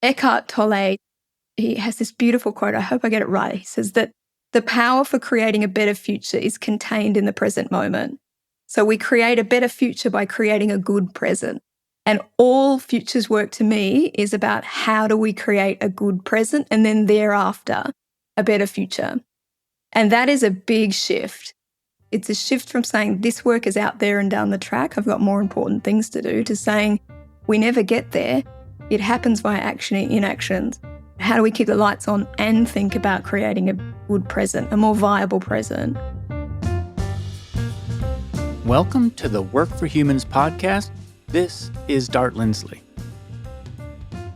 Eckhart Tolle, he has this beautiful quote. I hope I get it right. He says that the power for creating a better future is contained in the present moment. So we create a better future by creating a good present. And all futures work to me is about how do we create a good present and then thereafter a better future. And that is a big shift. It's a shift from saying this work is out there and down the track, I've got more important things to do, to saying we never get there. It happens via action and inactions. How do we keep the lights on and think about creating a good present, a more viable present? Welcome to the Work for Humans podcast. This is Dart Lindsley.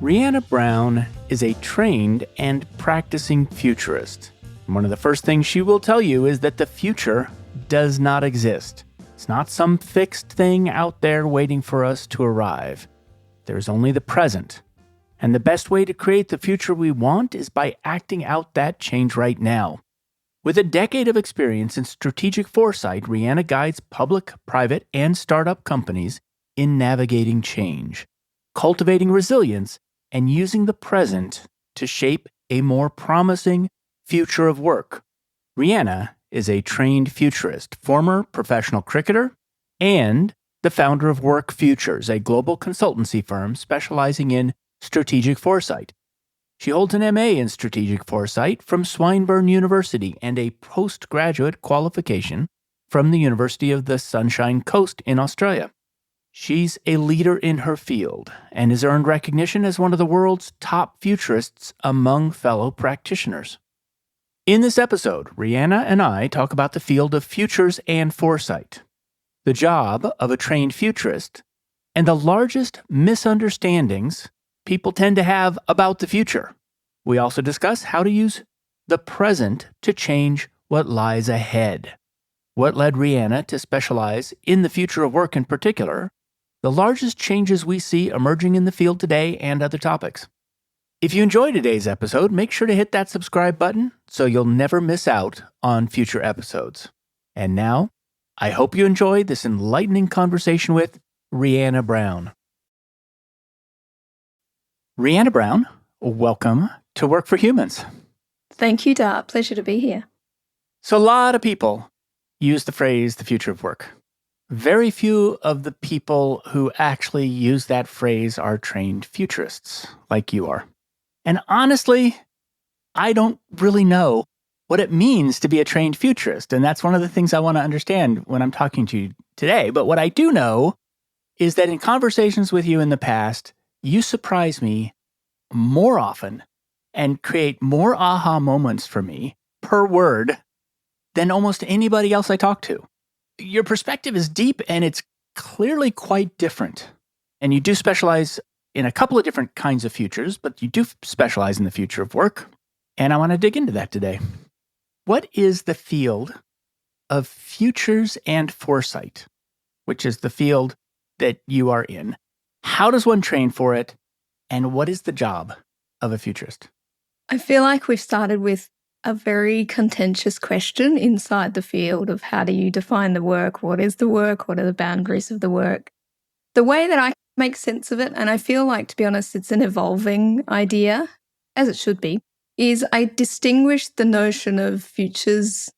Reanna Browne is a trained and practicing futurist. One of the first things she will tell you is that the future does not exist. It's not some fixed thing out there waiting for us to arrive. There's only the present. And the best way to create the future we want is by acting out that change right now. With a decade of experience in strategic foresight, Reanna guides public, private, and startup companies in navigating change, cultivating resilience, and using the present to shape a more promising future of work. Reanna is a trained futurist, former professional cricketer, and the founder of Work Futures, a global consultancy firm specializing in strategic foresight. She holds an MA in strategic foresight from Swinburne University and a postgraduate qualification from the University of the Sunshine Coast in Australia. She's a leader in her field and has earned recognition as one of the world's top futurists among fellow practitioners. In this episode, Reanna and I talk about the field of futures and foresight, the job of a trained futurist, and the largest misunderstandings people tend to have about the future. We also discuss how to use the present to change what lies ahead. What led Reanna to specialize in the future of work in particular, the largest changes we see emerging in the field today, and other topics. If you enjoyed today's episode, make sure to hit that subscribe button so you'll never miss out on future episodes. And now, I hope you enjoyed this enlightening conversation with Reanna Browne. Reanna Browne, welcome to Work for Humans. Thank you, Dart. Pleasure to be here. So a lot of people use the phrase the future of work. Very few of the people who actually use that phrase are trained futurists like you are. And honestly, I don't really know what it means to be a trained futurist. And that's one of the things I want to understand when I'm talking to you today. But what I do know is that in conversations with you in the past, you surprise me more often and create more aha moments for me per word than almost anybody else I talk to. Your perspective is deep and it's clearly quite different. And you do specialize in a couple of different kinds of futures, but you do specialize in the future of work. And I want to dig into that today. What is the field of futures and foresight, which is the field that you are in? How does one train for it? And what is the job of a futurist? I feel like we've started with a very contentious question inside the field of how do you define the work? What is the work? What are the boundaries of the work? The way that I make sense of it, and I feel like, to be honest, it's an evolving idea, as it should be, is I distinguish the notion of futures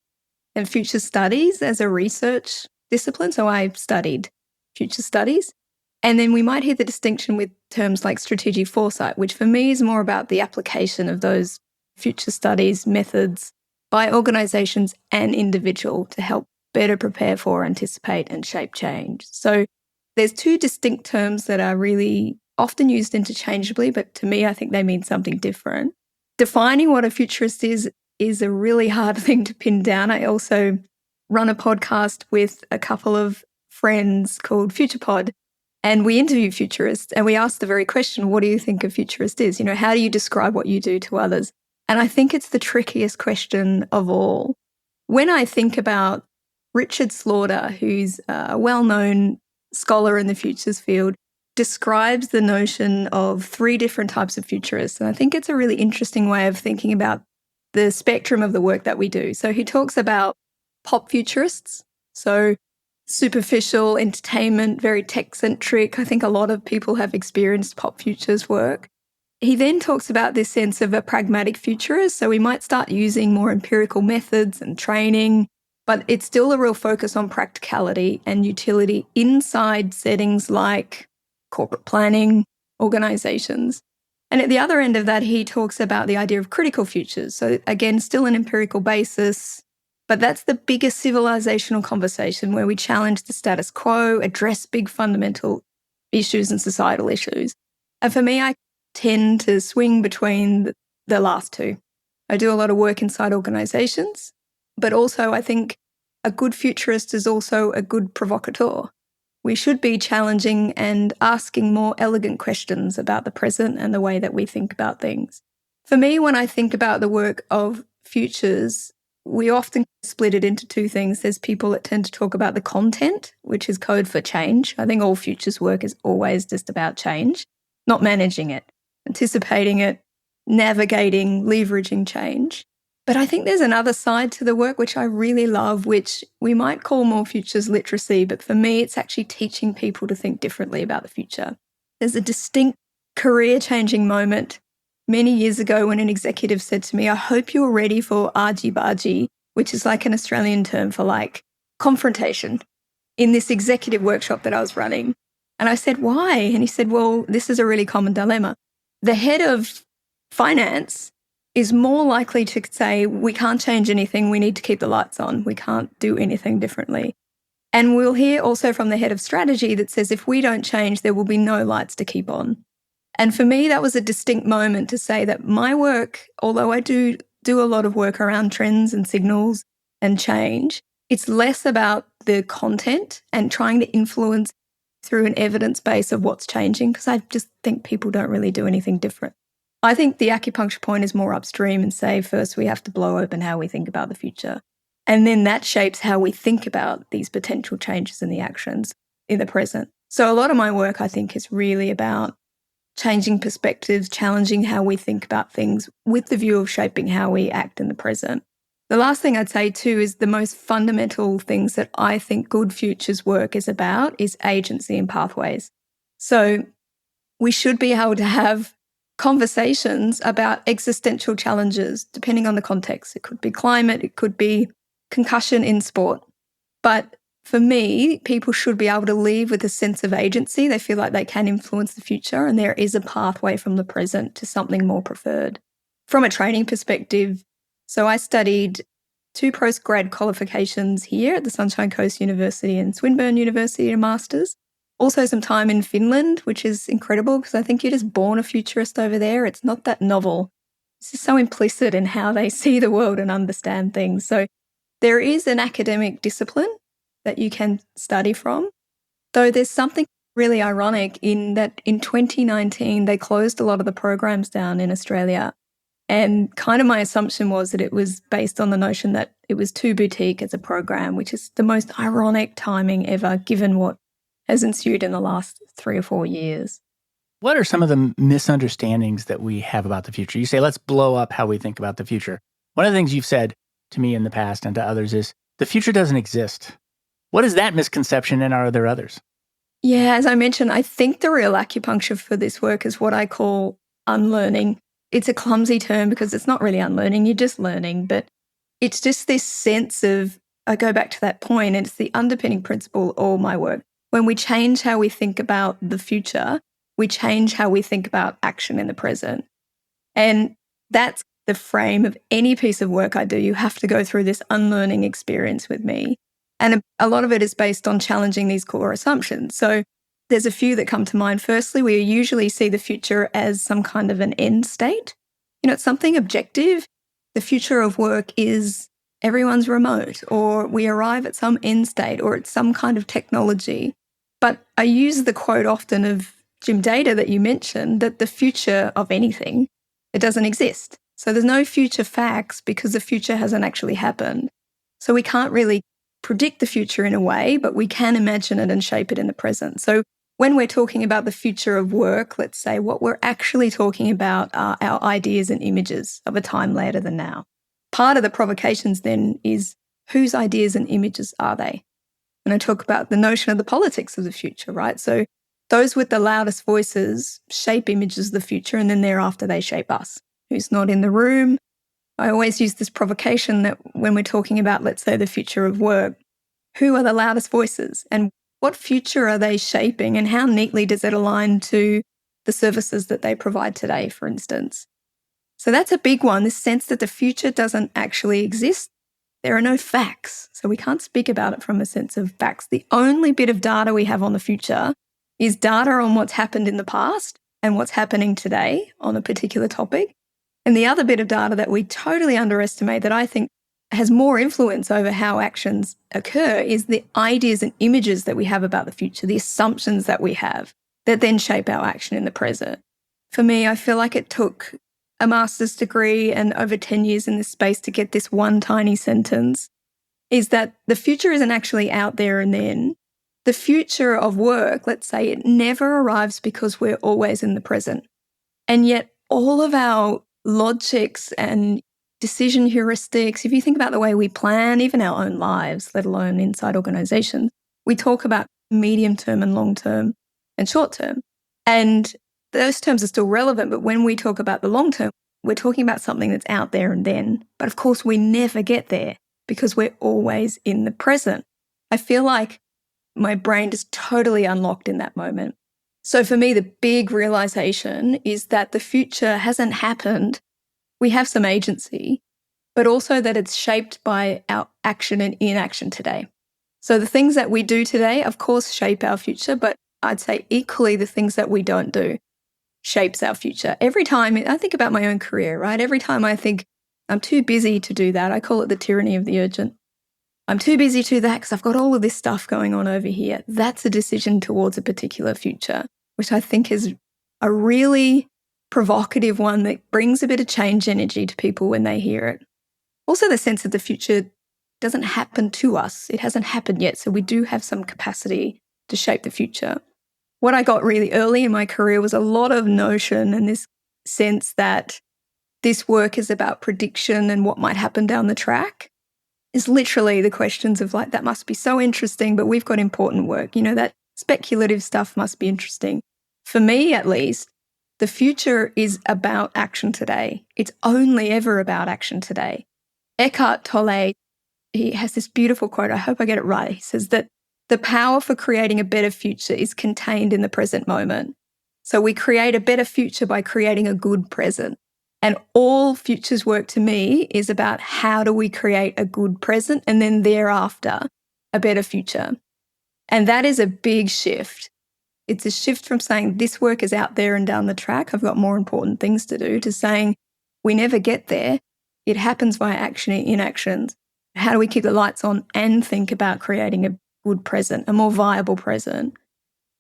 and future studies as a research discipline. So I studied future studies. And then we might hear the distinction with terms like strategic foresight, which for me is more about the application of those future studies methods by organizations and individual to help better prepare for, anticipate, and shape change. So there's two distinct terms that are really often used interchangeably, but to me, I think they mean something different. Defining what a futurist is a really hard thing to pin down. I also run a podcast with a couple of friends called FuturePod, and we interview futurists and we ask the very question, what do you think a futurist is? You know, how do you describe what you do to others? And I think it's the trickiest question of all. When I think about Richard Slaughter, who's a well-known scholar in the futures field, describes the notion of three different types of futurists. And I think it's a really interesting way of thinking about the spectrum of the work that we do. So he talks about pop futurists, so superficial entertainment, very tech-centric. I think a lot of people have experienced pop futures work. He then talks about this sense of a pragmatic futurist. So we might start using more empirical methods and training, but it's still a real focus on practicality and utility inside settings like corporate planning, organizations. And at the other end of that, he talks about the idea of critical futures. So again, still an empirical basis, but that's the biggest civilizational conversation where we challenge the status quo, address big fundamental issues and societal issues. And for me, I tend to swing between the last two. I do a lot of work inside organizations, but also I think a good futurist is also a good provocateur. We should be challenging and asking more elegant questions about the present and the way that we think about things. For me, when I think about the work of futures, we often split it into two things. There's people that tend to talk about the content, which is code for change. I think all futures work is always just about change, not managing it, anticipating it, navigating, leveraging change. But I think there's another side to the work which I really love, which we might call more futures literacy, but for me, it's actually teaching people to think differently about the future. There's a distinct career-changing moment many years ago when an executive said to me, I hope you're ready for argy-bargy, which is like an Australian term for like confrontation, in this executive workshop that I was running. And I said, why? And he said, well, this is a really common dilemma. The head of finance is more likely to say, we can't change anything, we need to keep the lights on, we can't do anything differently. And we'll hear also from the head of strategy that says, if we don't change, there will be no lights to keep on. And for me, that was a distinct moment to say that my work, although I do a lot of work around trends and signals and change, it's less about the content and trying to influence through an evidence base of what's changing, because I just think people don't really do anything different. I think the acupuncture point is more upstream and say, first we have to blow open how we think about the future. And then that shapes how we think about these potential changes in the actions in the present. So a lot of my work, I think, is really about changing perspectives, challenging how we think about things with the view of shaping how we act in the present. The last thing I'd say too is the most fundamental things that I think good futures work is about is agency and pathways. So we should be able to have conversations about existential challenges, depending on the context. It could be climate, it could be concussion in sport. But for me, people should be able to leave with a sense of agency. They feel like they can influence the future and there is a pathway from the present to something more preferred. From a training perspective, so I studied 2 postgrad qualifications here at the Sunshine Coast University and Swinburne University, a master's. Also some time in Finland, which is incredible because I think you're just born a futurist over there. It's not that novel. It's just so implicit in how they see the world and understand things. So there is an academic discipline that you can study from, though there's something really ironic in that in 2019, they closed a lot of the programs down in Australia. And kind of my assumption was that it was based on the notion that it was too boutique as a program, which is the most ironic timing ever, given what has ensued in the last 3 or 4 years. What are some of the misunderstandings that we have about the future? You say, let's blow up how we think about the future. One of the things you've said to me in the past and to others is the future doesn't exist. What is that misconception, and are there others? Yeah, as I mentioned, I think the real acupuncture for this work is what I call unlearning. It's a clumsy term because it's not really unlearning, you're just learning, but it's just this sense of, I go back to that point, and it's the underpinning principle of all my work. When we change how we think about the future, we change how we think about action in the present. And that's the frame of any piece of work I do. You have to go through this unlearning experience with me. And a lot of it is based on challenging these core assumptions. So there's a few that come to mind. Firstly, we usually see the future as some kind of an end state. It's something objective. The future of work is everyone's remote, or we arrive at some end state, or it's some kind of technology. But I use the quote often of Jim Data that you mentioned, that the future of anything, it doesn't exist. So there's no future facts because the future hasn't actually happened. So we can't really predict the future in a way, but we can imagine it and shape it in the present. So when we're talking about the future of work, let's say what we're actually talking about are our ideas and images of a time later than now. Part of the provocations then is whose ideas and images are they? And I talk about the notion of the politics of the future, right? So Those with the loudest voices shape images of the future, and then thereafter they shape us. Who's not in the room? I always use this provocation that when we're talking about, let's say, the future of work, who are the loudest voices and what future are they shaping, and how neatly does it align to the services that they provide today, for instance? So that's a big one, this sense that the future doesn't actually exist. There are no facts, so we can't speak about it from a sense of facts. The only bit of data we have on the future is data on what's happened in the past and what's happening today on a particular topic. And the other bit of data that we totally underestimate that I think has more influence over how actions occur is the ideas and images that we have about the future, the assumptions that we have that then shape our action in the present. For me, I feel like it took a master's degree and over 10 years in this space to get this one tiny sentence, is that the future isn't actually out there and then. The future of work, let's say, it never arrives because we're always in the present. And yet all of our logics and decision heuristics, if you think about the way we plan, even our own lives, let alone inside organizations, we talk about medium term and long term and short term. And those terms are still relevant, but when we talk about the long term, we're talking about something that's out there and then. But of course, we never get there because we're always in the present. I feel like my brain is totally unlocked in that moment. So for me, the big realization is that the future hasn't happened. We have some agency, but also that it's shaped by our action and inaction today. So the things that we do today, of course, shape our future, but I'd say equally the things that we don't do shapes our future. Every time I think about my own career, right? Every time I think I'm too busy to do that, I call it the tyranny of the urgent. I'm too busy to do that because I've got all of this stuff going on over here. That's a decision towards a particular future, which I think is a really provocative one that brings a bit of change energy to people when they hear it. Also, the sense that the future doesn't happen to us. It hasn't happened yet, so we do have some capacity to shape the future. What I got really early in my career was a lot of notion and this sense that this work is about prediction and what might happen down the track. Is literally the questions of like, that must be so interesting, but we've got important work. That speculative stuff must be interesting. For me, at least, the future is about action today. It's only ever about action today. Eckhart Tolle, he has this beautiful quote. I hope I get it right. He says that the power for creating a better future is contained in the present moment. So we create a better future by creating a good present. And all futures work to me is about how do we create a good present and then thereafter a better future. And that is a big shift. It's a shift from saying this work is out there and down the track, I've got more important things to do, to saying we never get there. It happens via action and inactions. How do we keep the lights on and think about creating a good present, a more viable present?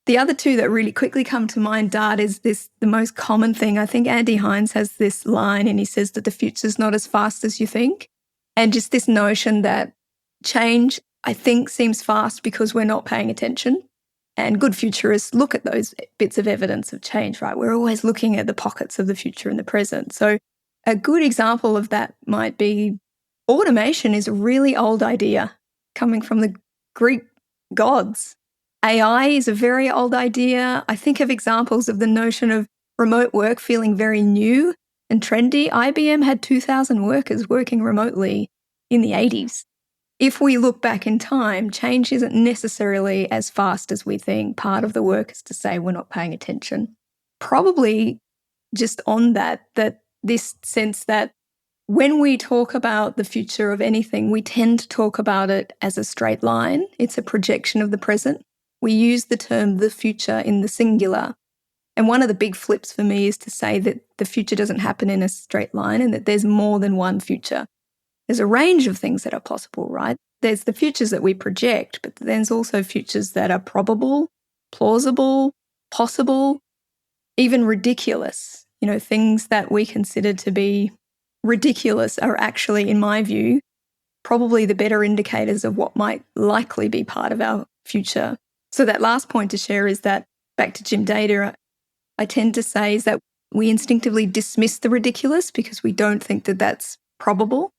The other two that really quickly come to mind, Dart, is the most common thing. I think Andy Hines has this line and he says that the future's not as fast as you think. And just this notion that change, I think, seems fast because we're not paying attention. And good futurists look at those bits of evidence of change, right? We're always looking at the pockets of the future in the present. So a good example of that might be automation is a really old idea coming from the Greek gods. AI is a very old idea. I think of examples of the notion of remote work feeling very new and trendy. IBM had 2,000 workers working remotely in the 80s. If we look back in time, change isn't necessarily as fast as we think. Part of the work is to say we're not paying attention. Probably just on that this sense that when we talk about the future of anything, we tend to talk about it as a straight line. It's a projection of the present. We use the term the future in the singular. And one of the big flips for me is to say that the future doesn't happen in a straight line and that there's more than one future. There's a range of things that are possible, right? There's the futures that we project, but there's also futures that are probable, plausible, possible, even ridiculous. Things that we consider to be ridiculous are actually, in my view, probably the better indicators of what might likely be part of our future. So that last point to share is that, back to Jim Data, I tend to say is that we instinctively dismiss the ridiculous because we don't think that that's probable.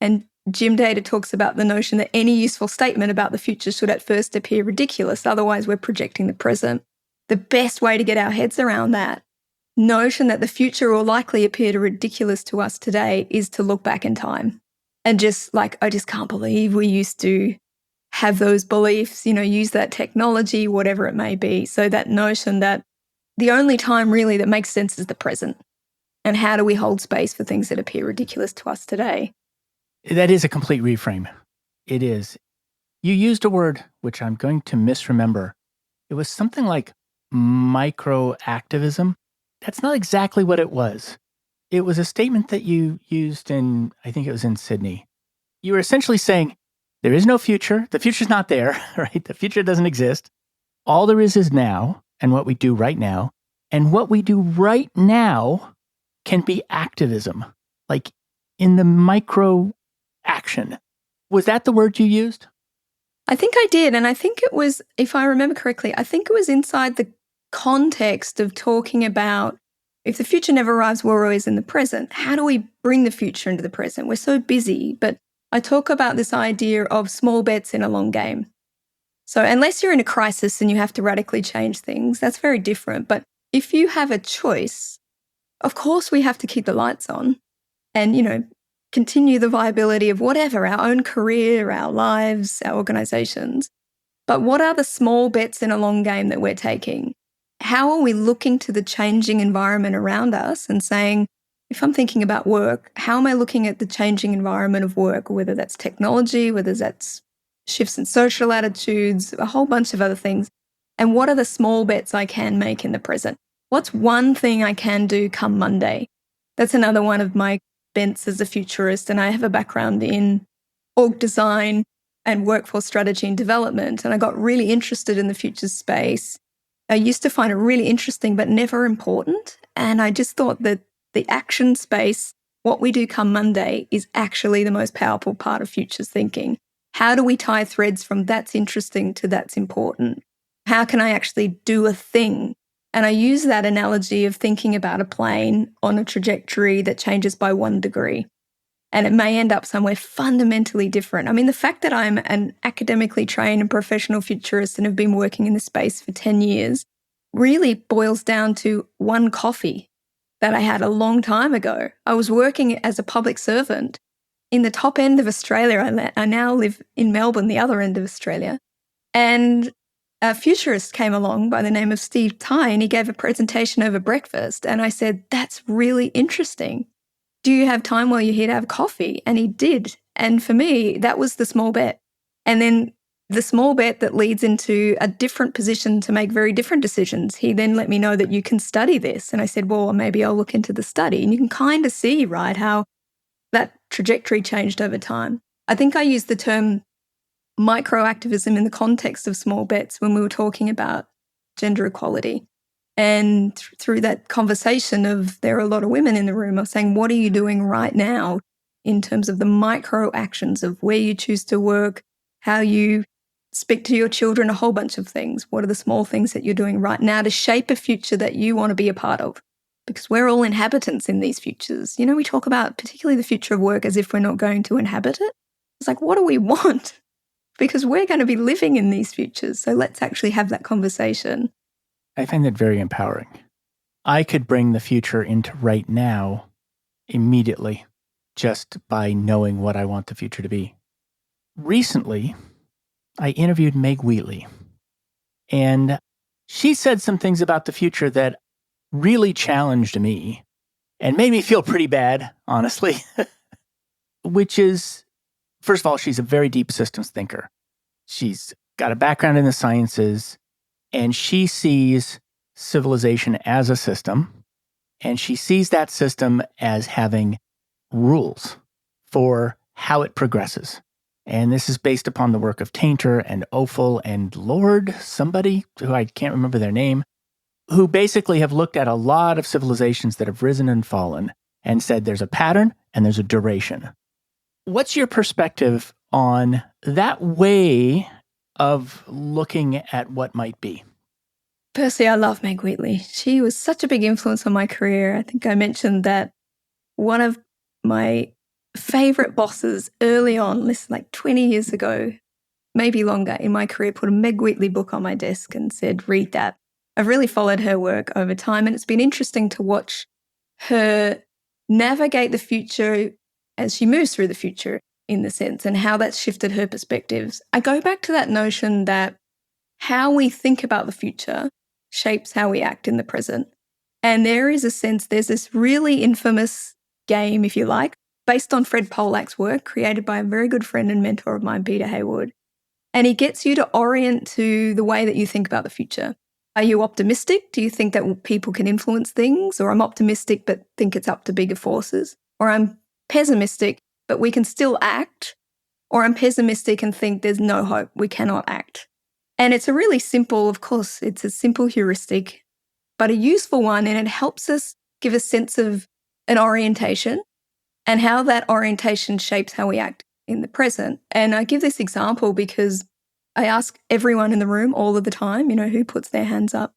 And Jim Data talks about the notion that any useful statement about the future should at first appear ridiculous, otherwise we're projecting the present. the best way to get our heads around that notion that the future will likely appear ridiculous to us today is to look back in time and just like, I just can't believe we used to have those beliefs, use that technology, whatever it may be. So that notion that the only time really that makes sense is the present. And how do we hold space for things that appear ridiculous to us today? That is a complete reframe. It is. You used a word which I'm going to misremember. It was something like microactivism. That's not exactly what it was. It was a statement that you used I think it was in Sydney. You were essentially saying, there is no future. The future's not there, right? The future doesn't exist. All there is now and what we do right now. And what we do right now can be activism, like in the micro action. Was that the word you used? I think I did. And I think it was, if I remember correctly, I think it was inside the context of talking about if the future never arrives, we're always in the present. How do we bring the future into the present? We're so busy. But I talk about this idea of small bets in a long game. So unless you're in a crisis and you have to radically change things, that's very different. But if you have a choice, of course we have to keep the lights on and, continue the viability of whatever, our own career, our lives, our organizations. But what are the small bets in a long game that we're taking? How are we looking to the changing environment around us and saying, if I'm thinking about work, how am I looking at the changing environment of work, whether that's technology, whether that's shifts in social attitudes, a whole bunch of other things. And what are the small bets I can make in the present? What's one thing I can do come Monday? That's another one of my bents as a futurist. And I have a background in org design and workforce strategy and development. And I got really interested in the futures space. I used to find it really interesting, but never important. And I just thought that the action space, what we do come Monday, is actually the most powerful part of futures thinking. How do we tie threads from that's interesting to that's important? How can I actually do a thing? And I use that analogy of thinking about a plane on a trajectory that changes by 1 degree. And it may end up somewhere fundamentally different. I mean, the fact that I'm an academically trained and professional futurist and have been working in this space for 10 years really boils down to one coffee that I had a long time ago. I was working as a public servant in the top end of Australia. I now live in Melbourne, the other end of Australia. And a futurist came along by the name of Steve Tye, and he gave a presentation over breakfast. And I said, that's really interesting. Do you have time while you're here to have coffee? And he did. And for me, that was the small bet. And then the small bet that leads into a different position to make very different decisions. He then let me know that you can study this. And I said, well, maybe I'll look into the study. And you can kind of see, right, how that trajectory changed over time. I think I used the term microactivism in the context of small bets when we were talking about gender equality. And through that conversation of there are a lot of women in the room, I was saying, what are you doing right now in terms of the micro actions of where you choose to work, how you speak to your children, a whole bunch of things. What are the small things that you're doing right now to shape a future that you want to be a part of? Because we're all inhabitants in these futures. We talk about particularly the future of work as if we're not going to inhabit it. It's like, what do we want? Because we're going to be living in these futures. So let's actually have that conversation. I find that very empowering. I could bring the future into right now immediately just by knowing what I want the future to be. Recently, I interviewed Meg Wheatley, and she said some things about the future that really challenged me and made me feel pretty bad, honestly, which is, first of all, she's a very deep systems thinker. She's got a background in the sciences, and she sees civilization as a system, and she sees that system as having rules for how it progresses. And this is based upon the work of Tainter and Ophel and Lord, somebody who I can't remember their name, who basically have looked at a lot of civilizations that have risen and fallen and said there's a pattern and there's a duration. What's your perspective on that way of looking at what might be? Personally, I love Meg Wheatley. She was such a big influence on my career. I think I mentioned that one of my favorite bosses early on, like 20 years ago, maybe longer in my career, put a Meg Wheatley book on my desk and said, read that. I've really followed her work over time, and it's been interesting to watch her navigate the future as she moves through the future, in the sense, and how that's shifted her perspectives. I go back to that notion that how we think about the future shapes how we act in the present. And there is a sense, there's this really infamous game, if you like, based on Fred Pollack's work, created by a very good friend and mentor of mine, Peter Haywood. And he gets you to orient to the way that you think about the future. Are you optimistic? Do you think that people can influence things? Or I'm optimistic but think it's up to bigger forces? Or I'm pessimistic but we can still act? Or I'm pessimistic and think there's no hope, we cannot act? And it's a really simple, of course, it's a simple heuristic, but a useful one, and it helps us give a sense of an orientation and how that orientation shapes how we act in the present. And I give this example because I ask everyone in the room all of the time, who puts their hands up,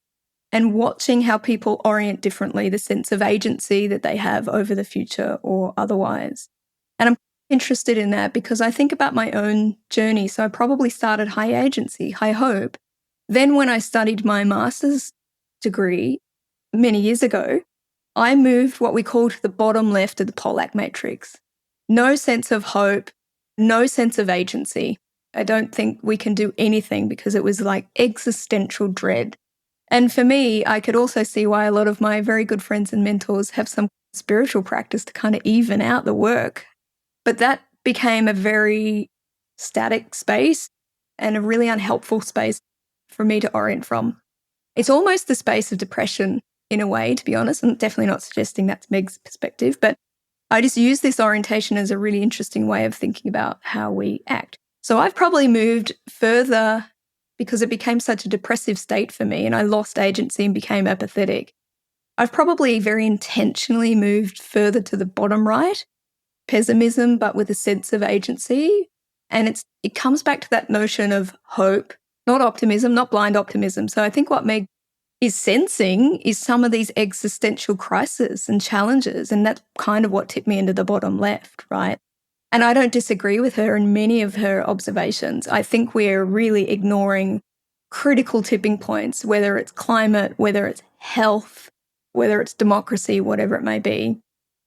and watching how people orient differently, the sense of agency that they have over the future or otherwise. And I'm interested in that because I think about my own journey. So I probably started high agency, high hope. Then when I studied my master's degree many years ago, I moved what we call to the bottom left of the Pollack matrix. No sense of hope, no sense of agency. I don't think we can do anything because it was like existential dread. And for me, I could also see why a lot of my very good friends and mentors have some spiritual practice to kind of even out the work. But that became a very static space and a really unhelpful space for me to orient from. It's almost the space of depression in a way, to be honest. I'm definitely not suggesting that's Meg's perspective, but I just use this orientation as a really interesting way of thinking about how we act. So I've probably moved further because it became such a depressive state for me and I lost agency and became apathetic. I've probably very intentionally moved further to the bottom right, pessimism, but with a sense of agency. And it comes back to that notion of hope, not optimism, not blind optimism. So I think what Meg is sensing is some of these existential crises and challenges. And that's kind of what tipped me into the bottom left, right? And I don't disagree with her in many of her observations. I think we're really ignoring critical tipping points, whether it's climate, whether it's health, whether it's democracy, whatever it may be.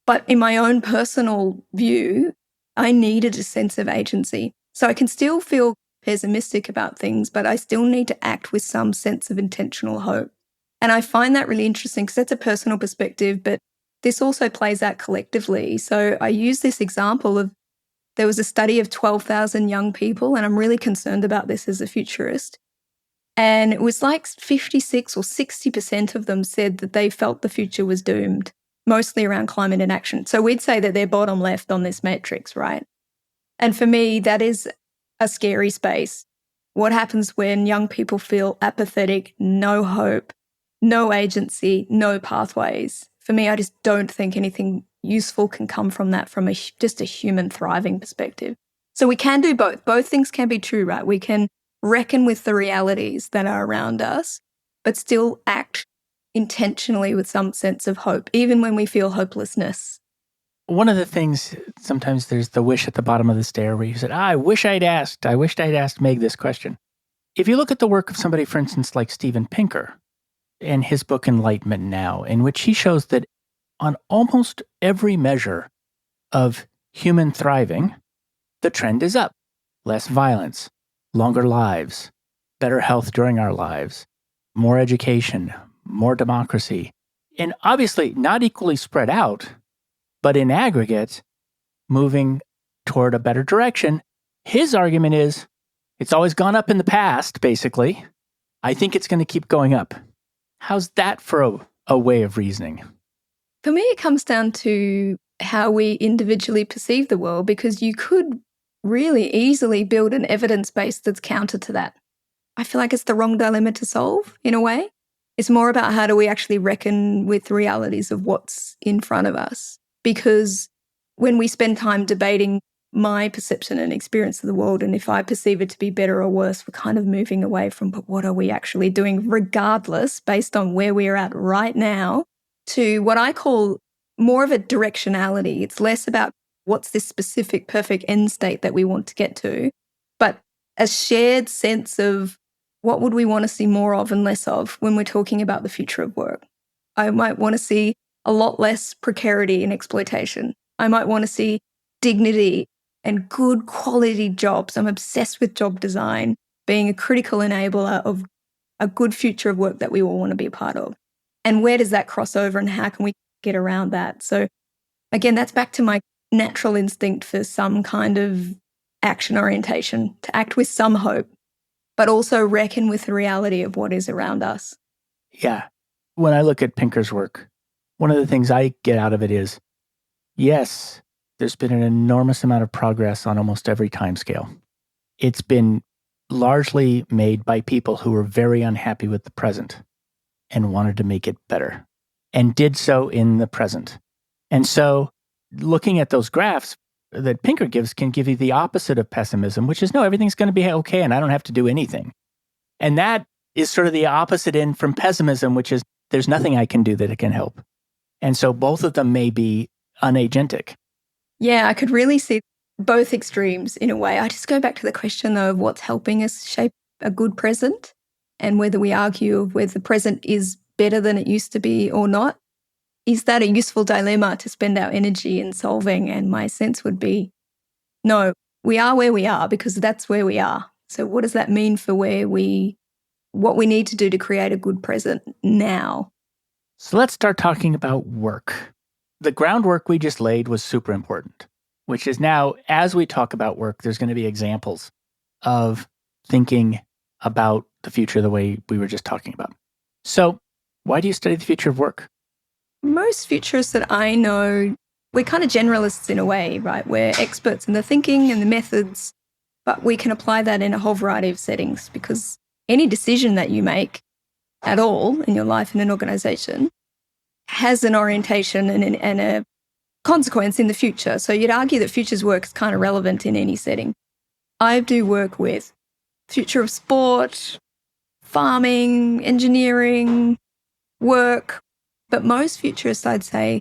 But in my own personal view, I needed a sense of agency. So I can still feel pessimistic about things, but I still need to act with some sense of intentional hope. And I find that really interesting because that's a personal perspective, but this also plays out collectively. So I use this example of there was a study of 12,000 young people, and I'm really concerned about this as a futurist. And it was like 56 or 60% of them said that they felt the future was doomed, mostly around climate inaction. So we'd say that they're bottom left on this matrix, right? And for me, that is a scary space. What happens when young people feel apathetic, no hope, no agency, no pathways? For me, I just don't think anything useful can come from that from just a human thriving perspective. So we can do both. Both things can be true, right? We can reckon with the realities that are around us, but still act intentionally with some sense of hope, even when we feel hopelessness. One of the things, sometimes there's the wish at the bottom of the stair where you said, I wished I'd asked Meg this question. If you look at the work of somebody, for instance, like Steven Pinker and his book Enlightenment Now, in which he shows that on almost every measure of human thriving, the trend is up. Less violence, longer lives, better health during our lives, more education, more democracy, and obviously not equally spread out, but in aggregate, moving toward a better direction. His argument is, it's always gone up in the past, basically. I think it's going to keep going up. How's that for a way of reasoning? For me, it comes down to how we individually perceive the world, because you could really easily build an evidence base that's counter to that. I feel like it's the wrong dilemma to solve, in a way. It's more about how do we actually reckon with the realities of what's in front of us. Because when we spend time debating my perception and experience of the world, and if I perceive it to be better or worse, we're kind of moving away from, but what are we actually doing regardless, based on where we're at right now, to what I call more of a directionality. It's less about what's this specific perfect end state that we want to get to, but a shared sense of what would we want to see more of and less of when we're talking about the future of work? I might want to see a lot less precarity and exploitation. I might want to see dignity and good quality jobs. I'm obsessed with job design being a critical enabler of a good future of work that we all want to be a part of. And where does that cross over and how can we get around that? So again, that's back to my natural instinct for some kind of action orientation, to act with some hope, but also reckon with the reality of what is around us. Yeah. When I look at Pinker's work, one of the things I get out of it is, yes, there's been an enormous amount of progress on almost every timescale. It's been largely made by people who were very unhappy with the present and wanted to make it better and did so in the present. And so looking at those graphs that Pinker gives can give you the opposite of pessimism, which is, no, everything's going to be okay and I don't have to do anything. And that is sort of the opposite end from pessimism, which is there's nothing I can do that it can help. And so both of them may be unagentic. Yeah, I could really see both extremes in a way. I just go back to the question, though, of what's helping us shape a good present and whether we argue of whether the present is better than it used to be or not. Is that a useful dilemma to spend our energy in solving? And my sense would be, no, we are where we are because that's where we are. So what does that mean for what we need to do to create a good present now? So let's start talking about work. The groundwork we just laid was super important, which is now, as we talk about work, there's going to be examples of thinking about the future the way we were just talking about. So why do you study the future of work? Most futurists that I know, we're kind of generalists in a way, right? We're experts in the thinking and the methods, but we can apply that in a whole variety of settings because any decision that you make at all in your life in an organization has an orientation and a consequence in the future. So you'd argue that futures work is kind of relevant in any setting. I do work with future of sport, farming, engineering, work, but most futurists, I'd say,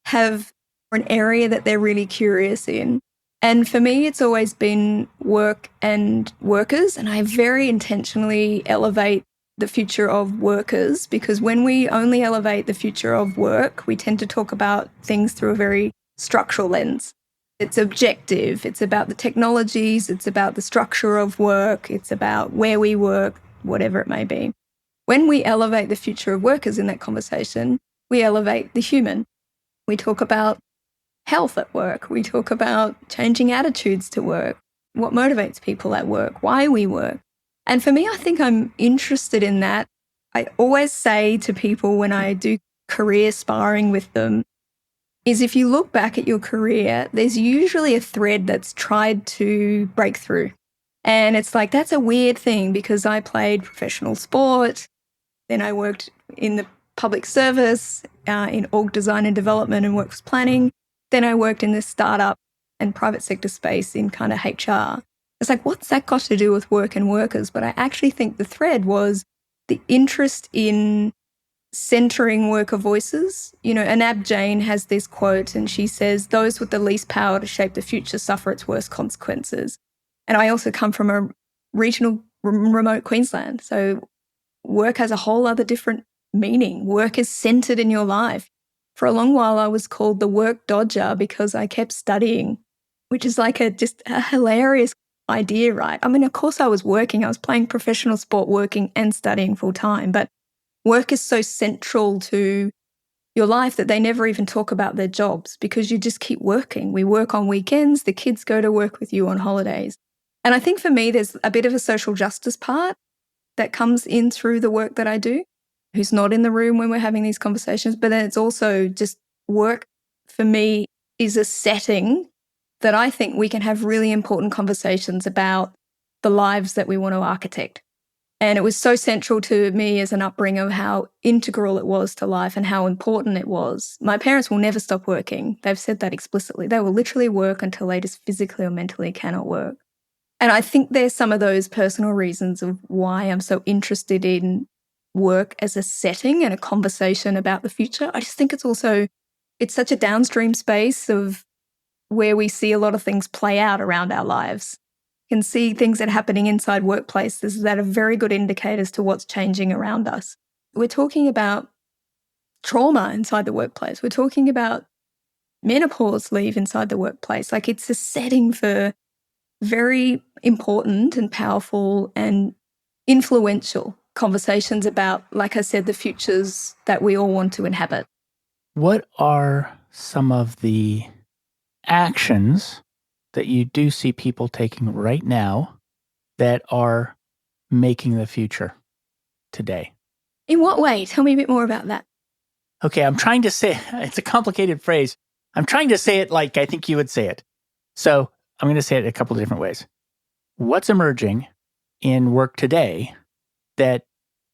have an area that they're really curious in. And for me, it's always been work and workers, and I very intentionally elevate the future of workers because when we only elevate the future of work, we tend to talk about things through a very structural lens. It's objective, it's about the technologies, it's about the structure of work, it's about where we work, whatever it may be. When we elevate the future of workers in that conversation, we elevate the human. We talk about health at work. We talk about changing attitudes to work, what motivates people at work, why we work. And for me, I think I'm interested in that. I always say to people when I do career sparring with them is if you look back at your career, there's usually a thread that's tried to break through. And it's like, that's a weird thing because I played professional sport. Then I worked in the public service, in org design and development and workforce planning. Then I worked in this startup and private sector space in kind of HR. It's like, what's that got to do with work and workers? But I actually think the thread was the interest in centering worker voices. You know, Anab Jain has this quote and she says, those with the least power to shape the future suffer its worst consequences. And I also come from a regional remote Queensland. So work has a whole other different meaning. Work is centered in your life. For a long while, I was called the work dodger because I kept studying, which is like just a hilarious idea, right? I mean, of course I was working. I was playing professional sport, working and studying full time. But work is so central to your life that they never even talk about their jobs because you just keep working. We work on weekends. The kids go to work with you on holidays. And I think for me, there's a bit of a social justice part that comes in through the work that I do, who's not in the room when we're having these conversations. But then it's also just work for me is a setting that I think we can have really important conversations about the lives that we want to architect. And it was so central to me as an upbringing of how integral it was to life and how important it was. My parents will never stop working. They've said that explicitly. They will literally work until they just physically or mentally cannot work. And I think there's some of those personal reasons of why I'm so interested in work as a setting and a conversation about the future. I just think it's such a downstream space of where we see a lot of things play out around our lives. can see things that are happening inside workplaces that are very good indicators to what's changing around us. We're talking about trauma inside the workplace. We're talking about menopause leave inside the workplace. Like, it's a setting for very important and powerful and influential conversations about, like I said, the futures that we all want to inhabit. What are some of the actions that you do see people taking right now that are making the future today? In what way? Tell me a bit more about that. Okay, I'm trying to say, it's a complicated phrase. I'm trying to say it like I think you would say it. So I'm going to say it a couple of different ways. What's emerging in work today that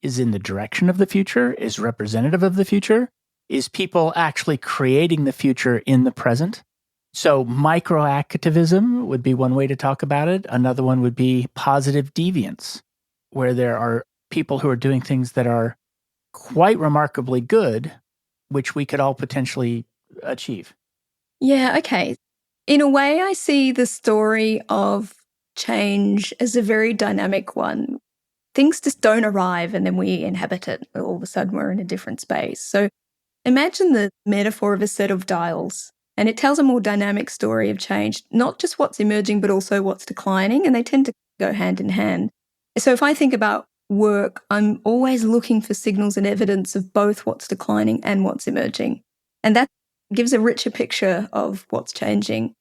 is in the direction of the future, is representative of the future? Is people actually creating the future in the present? So microactivism would be one way to talk about it. Another one would be positive deviance, where there are people who are doing things that are quite remarkably good, which we could all potentially achieve. Yeah, okay. In a way, I see the story of change as a very dynamic one. Things just don't arrive and then we inhabit it. All of a sudden, we're in a different space. So imagine the metaphor of a set of dials, and it tells a more dynamic story of change, not just what's emerging, but also what's declining, and they tend to go hand in hand. So if I think about work, I'm always looking for signals and evidence of both what's declining and what's emerging. And that gives a richer picture of what's changing.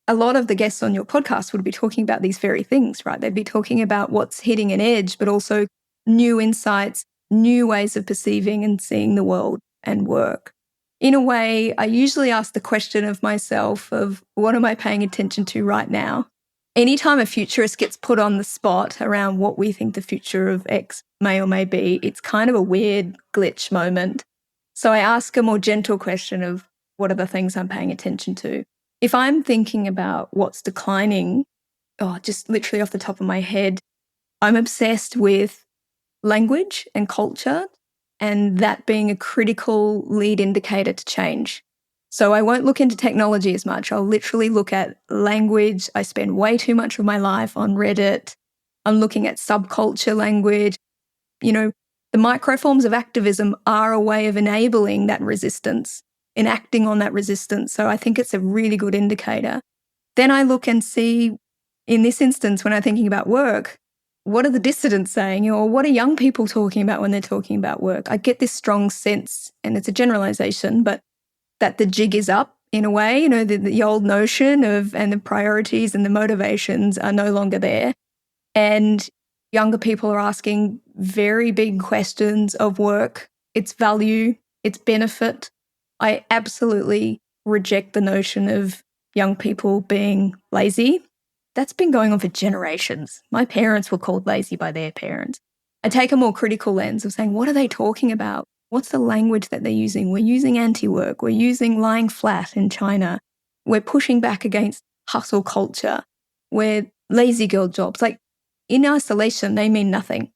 A lot of the guests on your podcast would be talking about these very things, right? They'd be talking about what's hitting an edge, but also new insights, new ways of perceiving and seeing the world and work. In a way, I usually ask the question of myself of what am I paying attention to right now? Anytime a futurist gets put on the spot around what we think the future of X may or may be, it's kind of a weird glitch moment. So I ask a more gentle question of what are the things I'm paying attention to? If I'm thinking about what's declining, just literally off the top of my head, I'm obsessed with language and culture, and that being a critical lead indicator to change. So I won't look into technology as much. I'll literally look at language. I spend way too much of my life on Reddit. I'm looking at subculture language. You know, the microforms of activism are a way of enabling that resistance, enacting on that resistance. So I think it's a really good indicator. Then I look and see, in this instance, when I'm thinking about work, what are the dissidents saying, or what are young people talking about when they're talking about work? I get this strong sense, and it's a generalization, but that the jig is up in a way, the old notion of, and the priorities and the motivations are no longer there. And younger people are asking very big questions of work, its value, its benefit. I absolutely reject the notion of young people being lazy. That's been going on for generations. My parents were called lazy by their parents. I take a more critical lens of saying, what are they talking about? What's the language that they're using? We're using anti-work. We're using lying flat in China. We're pushing back against hustle culture. We're lazy girl jobs. Like, in isolation, they mean nothing.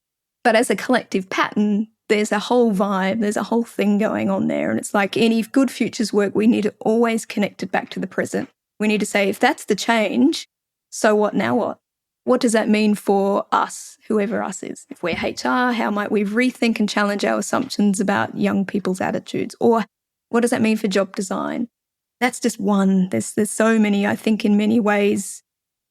But as a collective pattern, there's a whole vibe, there's a whole thing going on there. And it's like any good futures work, we need to always connect it back to the present. We need to say, if that's the change, so what now what? What does that mean for us, whoever us is? If we're HR, how might we rethink and challenge our assumptions about young people's attitudes? Or what does that mean for job design? That's just one. There's so many, I think, in many ways.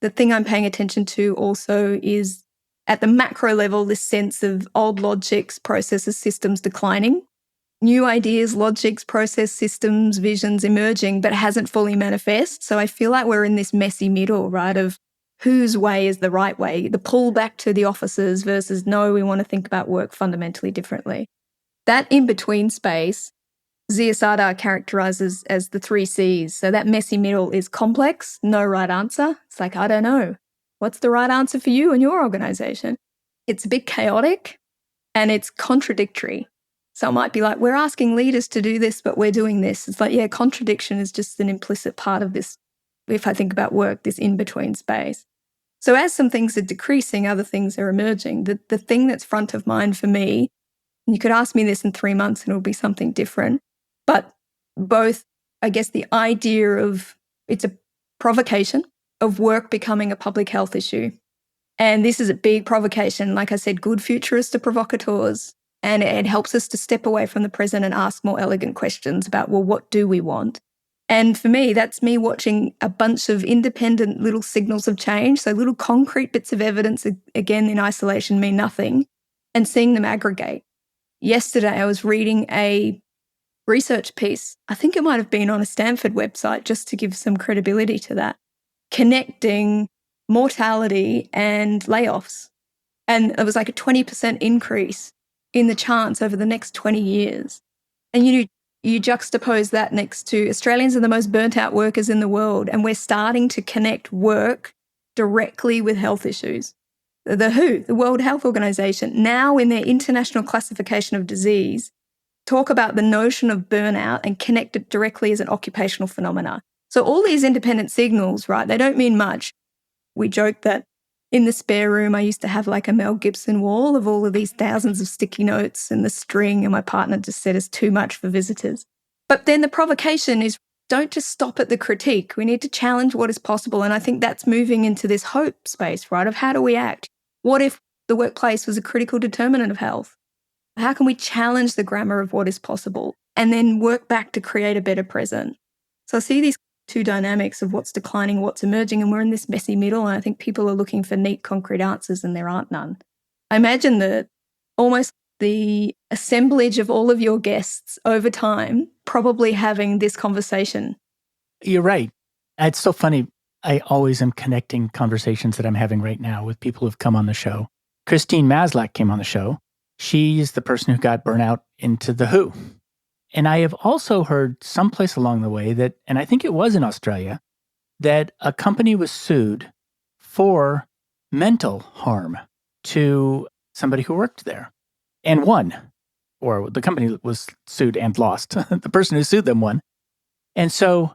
The thing I'm paying attention to also is, at the macro level, this sense of old logics, processes, systems declining. New ideas, logics, process, systems, visions emerging, but hasn't fully manifest. So I feel like we're in this messy middle, right, of whose way is the right way, the pull back to the offices versus no, we want to think about work fundamentally differently. That in-between space, Zia Sada characterizes as the 3 Cs. So that messy middle is complex, no right answer. It's like, I don't know. What's the right answer for you and your organization? It's a bit chaotic and it's contradictory. So it might be like, we're asking leaders to do this, but we're doing this. It's like, yeah, contradiction is just an implicit part of this. If I think about work, this in-between space. So as some things are decreasing, other things are emerging. The thing that's front of mind for me, and you could ask me this in 3 months and it'll be something different, but both, I guess, the idea of it's a provocation of work becoming a public health issue. And this is a big provocation. Like I said, good futurists are provocateurs. And it helps us to step away from the present and ask more elegant questions about, well, what do we want? And for me, that's me watching a bunch of independent little signals of change. So little concrete bits of evidence, again, in isolation mean nothing, and seeing them aggregate. Yesterday, I was reading a research piece. I think it might have been on a Stanford website, just to give some credibility to that, connecting mortality and layoffs. And it was like a 20% increase in the chance over the next 20 years. And you juxtapose that next to Australians are the most burnt out workers in the world, and we're starting to connect work directly with health issues. The WHO, the World Health Organization, now in their international classification of disease, talk about the notion of burnout and connect it directly as an occupational phenomena. So all these independent signals, right, they don't mean much. We joke that in the spare room, I used to have like a Mel Gibson wall of all of these thousands of sticky notes and the string, and my partner just said it's too much for visitors. But then the provocation is, don't just stop at the critique. We need to challenge what is possible. And I think that's moving into this hope space, right, of how do we act? What if the workplace was a critical determinant of health? How can we challenge the grammar of what is possible and then work back to create a better present? So I see these two dynamics of what's declining, what's emerging, and we're in this messy middle, and I think people are looking for neat, concrete answers, and there aren't none. I imagine that almost the assemblage of all of your guests over time probably having this conversation. You're right. It's so funny. I always am connecting conversations that I'm having right now with people who've come on the show. Christine Maslach came on the show. She's the person who got burnout into the WHO. And I have also heard someplace along the way that, and I think it was in Australia, that a company was sued for mental harm to somebody who worked there and won. Or the company was sued and lost. The person who sued them won. And so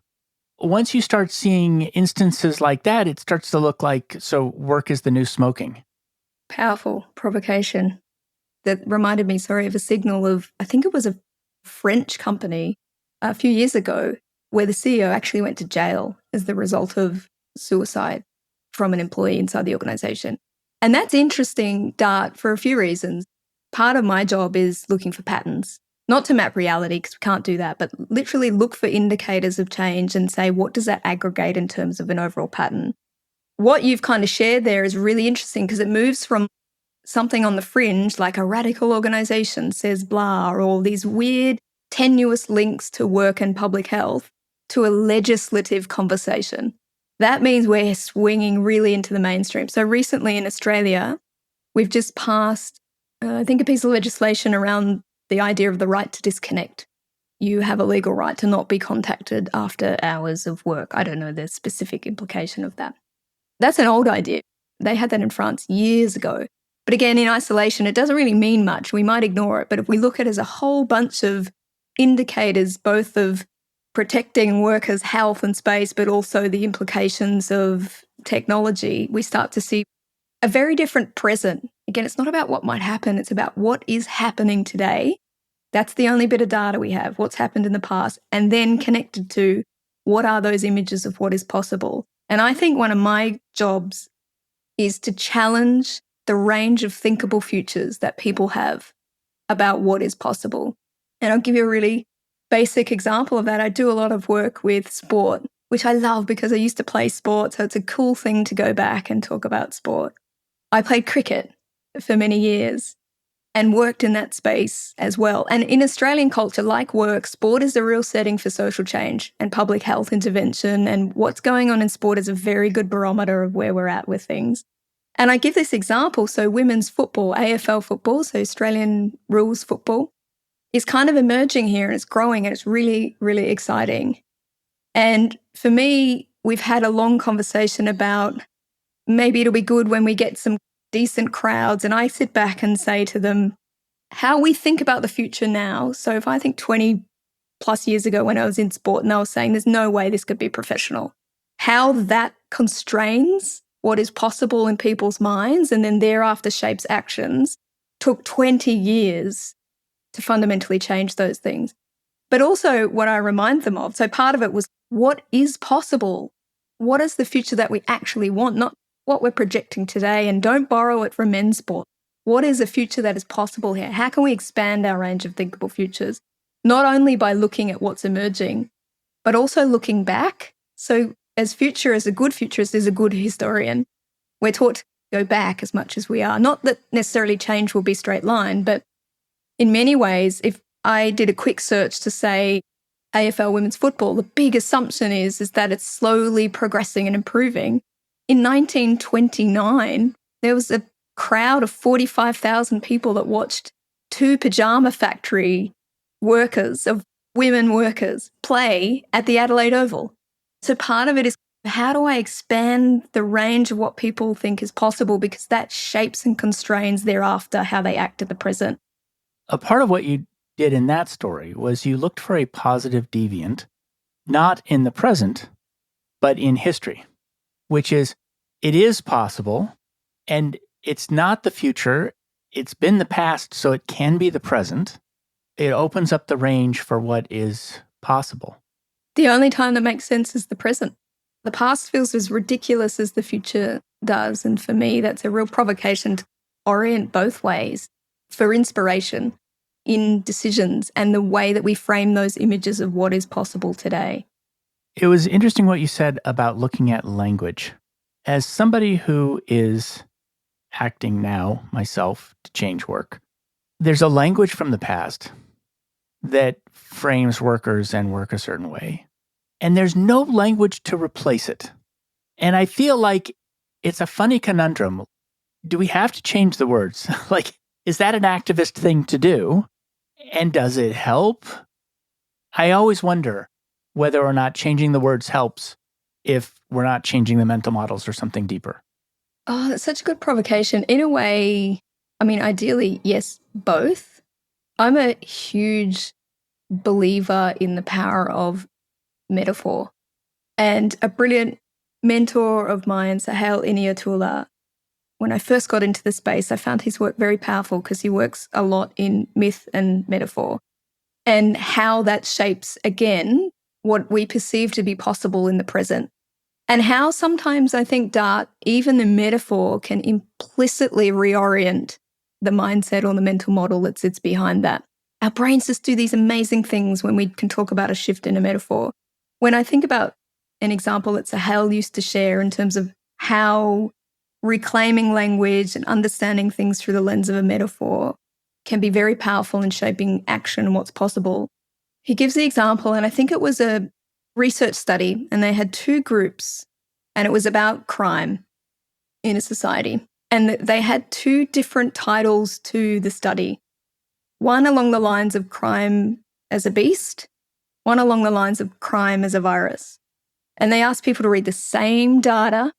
once you start seeing instances like that, it starts to look like, so work is the new smoking. Powerful provocation. That reminded me, of a signal of, I think it was a French company a few years ago where the CEO actually went to jail as the result of suicide from an employee inside the organization. And that's interesting, Dart, for a few reasons. Part of my job is looking for patterns, not to map reality because we can't do that, but literally look for indicators of change and say, what does that aggregate in terms of an overall pattern? What you've kind of shared there is really interesting because it moves from something on the fringe, like a radical organization says blah, or all these weird, tenuous links to work and public health, to a legislative conversation. That means we're swinging really into the mainstream. So recently in Australia, we've just passed, I think, a piece of legislation around the idea of the right to disconnect. You have a legal right to not be contacted after hours of work. I don't know the specific implication of that. That's an old idea. They had that in France years ago. But again, in isolation, it doesn't really mean much. We might ignore it. But if we look at it as a whole bunch of indicators, both of protecting workers' health and space, but also the implications of technology, we start to see a very different present. Again, it's not about what might happen. It's about what is happening today. That's the only bit of data we have, what's happened in the past, and then connected to what are those images of what is possible. And I think one of my jobs is to challenge the range of thinkable futures that people have about what is possible. And I'll give you a really basic example of that. I do a lot of work with sport, which I love because I used to play sport. So it's a cool thing to go back and talk about sport. I played cricket for many years and worked in that space as well. And in Australian culture, like work, sport is the real setting for social change and public health intervention. And what's going on in sport is a very good barometer of where we're at with things. And I give this example. So women's football, AFL football, so Australian rules football, is kind of emerging here and it's growing and it's really, really exciting. And for me, we've had a long conversation about maybe it'll be good when we get some decent crowds. And I sit back and say to them, how we think about the future now. So if I think 20 plus years ago when I was in sport and I was saying there's no way this could be professional, how that constrains what is possible in people's minds and then thereafter shapes actions took 20 years to fundamentally change those things. But also what I remind them of, so part of it was what is possible? What is the future that we actually want? Not what we're projecting today and don't borrow it from men's sport. What is a future that is possible here? How can we expand our range of thinkable futures? Not only by looking at what's emerging, but also looking back. So as futurists, a good futurist is a good historian. We're taught to go back as much as we are. Not that necessarily change will be straight line, but in many ways, if I did a quick search to say AFL women's football, the big assumption is that it's slowly progressing and improving. In 1929, there was a crowd of 45,000 people that watched two pajama factory workers, of women workers, play at the Adelaide Oval. So part of it is, how do I expand the range of what people think is possible, because that shapes and constrains thereafter how they act at the present. A part of what you did in that story was you looked for a positive deviant, not in the present, but in history, which is, it is possible, and it's not the future. It's been the past, so it can be the present. It opens up the range for what is possible. The only time that makes sense is the present. The past feels as ridiculous as the future does. And for me, that's a real provocation to orient both ways for inspiration in decisions and the way that we frame those images of what is possible today. It was interesting what you said about looking at language. As somebody who is acting now myself to change work, there's a language from the past that frames workers and work a certain way. And there's no language to replace it. And I feel like it's a funny conundrum. Do we have to change the words? Like, is that an activist thing to do? And does it help? I always wonder whether or not changing the words helps if we're not changing the mental models or something deeper. Oh, that's such a good provocation. In a way, I mean, ideally, yes, both. I'm a huge believer in the power of metaphor. And a brilliant mentor of mine, Sahel Iniatullah, when I first got into the space, I found his work very powerful because he works a lot in myth and metaphor and how that shapes, again, what we perceive to be possible in the present. And how sometimes I think Dart, even the metaphor, can implicitly reorient the mindset or the mental model that sits behind that. Our brains just do these amazing things when we can talk about a shift in a metaphor. When I think about an example that Sahel used to share in terms of how reclaiming language and understanding things through the lens of a metaphor can be very powerful in shaping action and what's possible. He gives the example, and I think it was a research study, and they had two groups, and it was about crime in a society. And they had two different titles to the study. One along the lines of crime as a beast, one along the lines of crime as a virus. And they asked people to read the same data,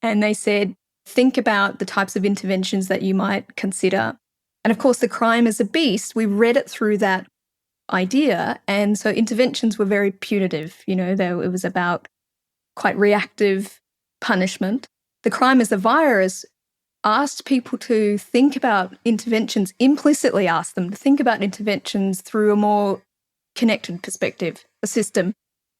and they said, think about the types of interventions that you might consider. And of course, the crime as a beast, we read it through that idea. And so interventions were very punitive. You know, it was about quite reactive punishment. The crime as a virus asked people to think about interventions, implicitly asked them to think about interventions through a more connected perspective, a system.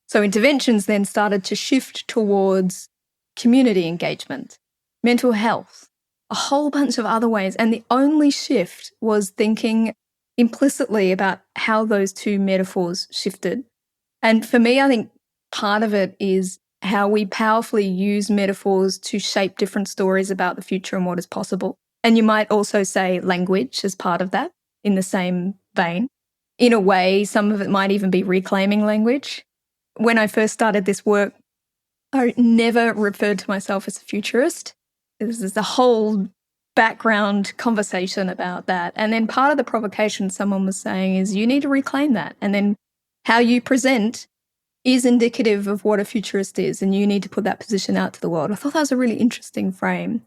So interventions then started to shift towards community engagement, mental health, a whole bunch of other ways. And the only shift was thinking implicitly about how those two metaphors shifted. And for me, I think part of it is how we powerfully use metaphors to shape different stories about the future and what is possible. And you might also say language as part of that in the same vein. In a way, some of it might even be reclaiming language. When I first started this work, I never referred to myself as a futurist. There's a whole background conversation about that. And then part of the provocation someone was saying is you need to reclaim that. And then how you present is indicative of what a futurist is, and you need to put that position out to the world. I thought that was a really interesting frame.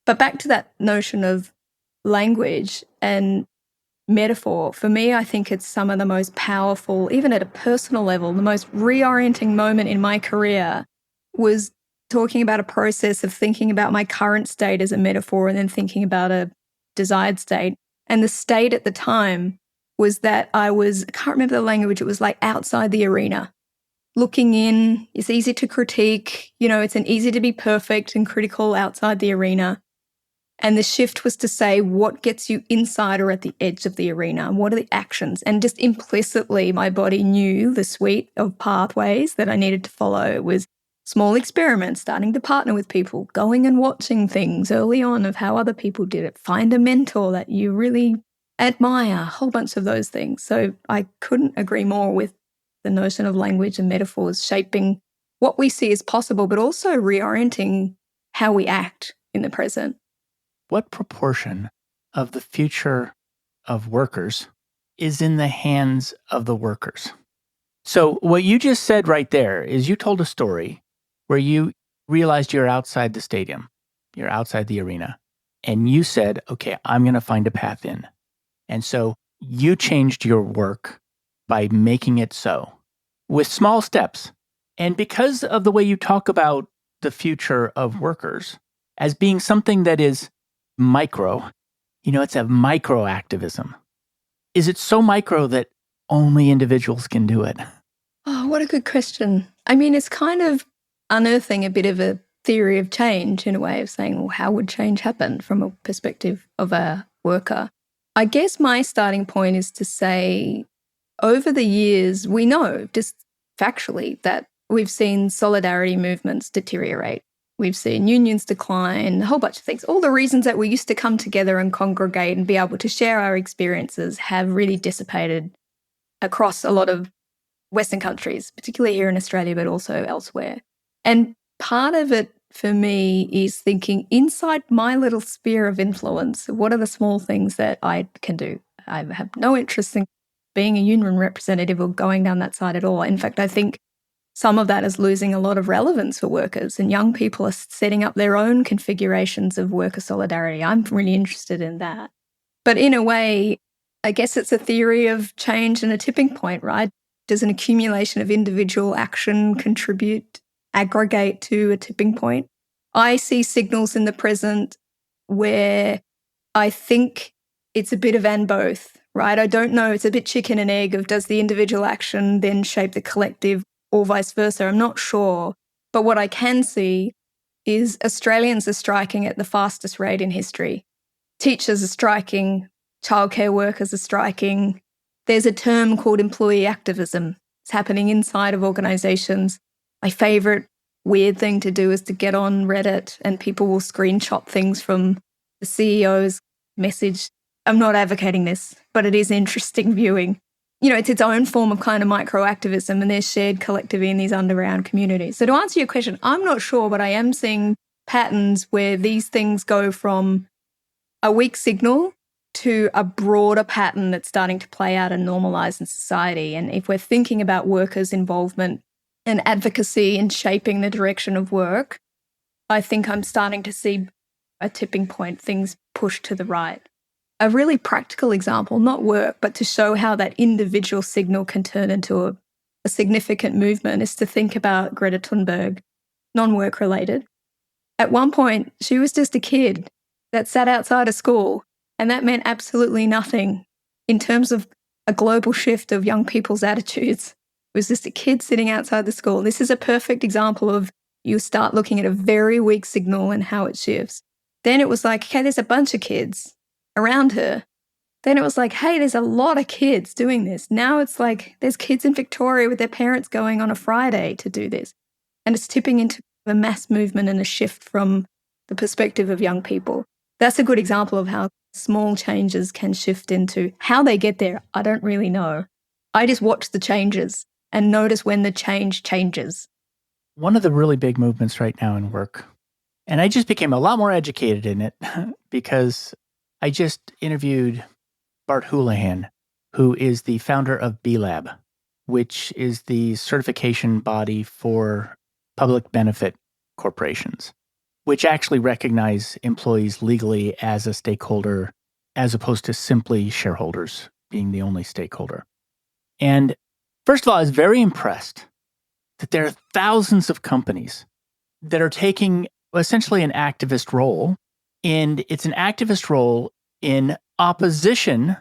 But back to that notion of language and metaphor, for me, I think it's some of the most powerful, even at a personal level, the most reorienting moment in my career was talking about a process of thinking about my current state as a metaphor and then thinking about a desired state. And the state at the time was that I can't remember the language, it was like outside the arena. looking in. It's easy to critique. It's an easy to be perfect and critical outside the arena. And the shift was to say, what gets you inside or at the edge of the arena? What are the actions? And just implicitly, my body knew the suite of pathways that I needed to follow. It was small experiments, starting to partner with people, going and watching things early on of how other people did it, find a mentor that you really admire, a whole bunch of those things. So I couldn't agree more with the notion of language and metaphors shaping what we see as possible, but also reorienting how we act in the present. What proportion of the future of workers is in the hands of the workers? So what you just said right there is you told a story where you realized you're outside the stadium, you're outside the arena, and you said, okay, I'm going to find a path in. And so you changed your work by making it so with small steps. And because of the way you talk about the future of workers as being something that is micro, it's a micro activism. Is it so micro that only individuals can do it? Oh, what a good question. I mean, it's kind of unearthing a bit of a theory of change in a way of saying, well, how would change happen from a perspective of a worker? I guess my starting point is to say, over the years, we know just factually that we've seen solidarity movements deteriorate. We've seen unions decline, a whole bunch of things. All the reasons that we used to come together and congregate and be able to share our experiences have really dissipated across a lot of Western countries, particularly here in Australia, but also elsewhere. And part of it for me is thinking inside my little sphere of influence, what are the small things that I can do? I have no interest in being a union representative or going down that side at all. In fact, I think some of that is losing a lot of relevance for workers, and young people are setting up their own configurations of worker solidarity. I'm really interested in that. But in a way, I guess it's a theory of change and a tipping point, right? Does an accumulation of individual action contribute, aggregate to a tipping point? I see signals in the present where I think it's a bit of and both, right? I don't know. It's a bit chicken and egg of does the individual action then shape the collective or vice versa? I'm not sure. But what I can see is Australians are striking at the fastest rate in history. Teachers are striking, childcare workers are striking. There's a term called employee activism. It's happening inside of organizations. My favorite weird thing to do is to get on Reddit and people will screenshot things from the CEO's message. I'm not advocating this, but it is interesting viewing. It's its own form of kind of micro-activism, and there's shared collectively in these underground communities. So to answer your question, I'm not sure, but I am seeing patterns where these things go from a weak signal to a broader pattern that's starting to play out and normalize in society. And if we're thinking about workers' involvement and advocacy in shaping the direction of work, I think I'm starting to see a tipping point, things push to the right. A really practical example, not work, but to show how that individual signal can turn into a significant movement is to think about Greta Thunberg, non-work related. At one point, she was just a kid that sat outside of school, and that meant absolutely nothing in terms of a global shift of young people's attitudes. It was just a kid sitting outside the school. This is a perfect example of you start looking at a very weak signal and how it shifts. Then it was like, okay, there's a bunch of kids around her. Then it was like, hey, there's a lot of kids doing this. Now it's like there's kids in Victoria with their parents going on a Friday to do this. And it's tipping into a mass movement and a shift from the perspective of young people. That's a good example of how small changes can shift into how they get there. I don't really know. I just watch the changes and notice when the change changes. One of the really big movements right now in work, and I just became a lot more educated in it because I just interviewed Bart Houlihan, who is the founder of B-Lab, which is the certification body for public benefit corporations, which actually recognize employees legally as a stakeholder as opposed to simply shareholders being the only stakeholder. And first of all, I was very impressed that there are thousands of companies that are taking essentially an activist role, and it's an activist role in opposition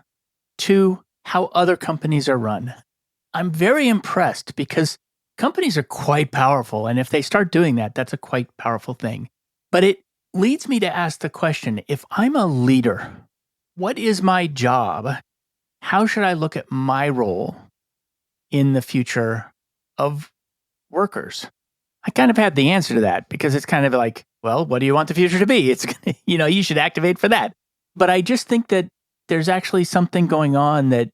to how other companies are run. I'm very impressed because companies are quite powerful. And if they start doing that, that's a quite powerful thing. But it leads me to ask the question, if I'm a leader, what is my job? How should I look at my role in the future of workers? I kind of had the answer to that because it's kind of like, well, what do you want the future to be? It's, you should activate for that. But I just think that there's actually something going on that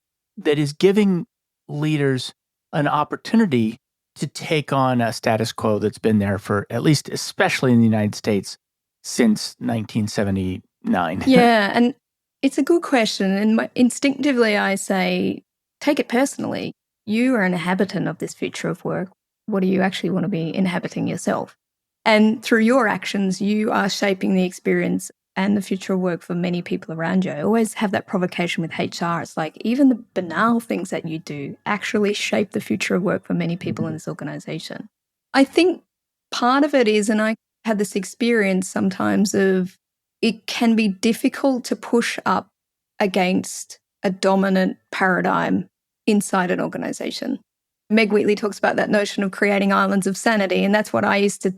is giving leaders an opportunity to take on a status quo that's been there for at least, especially in the United States, since 1979. Yeah, and it's a good question. And instinctively, I say, take it personally. You are an inhabitant of this future of work. What do you actually want to be inhabiting yourself? And through your actions, you are shaping the experience and the future of work for many people around you. I always have that provocation with HR. It's like even the banal things that you do actually shape the future of work for many people in this organization. I think part of it is, and I had this experience sometimes of, it can be difficult to push up against a dominant paradigm inside an organization. Meg Wheatley talks about that notion of creating islands of sanity, and that's what I used to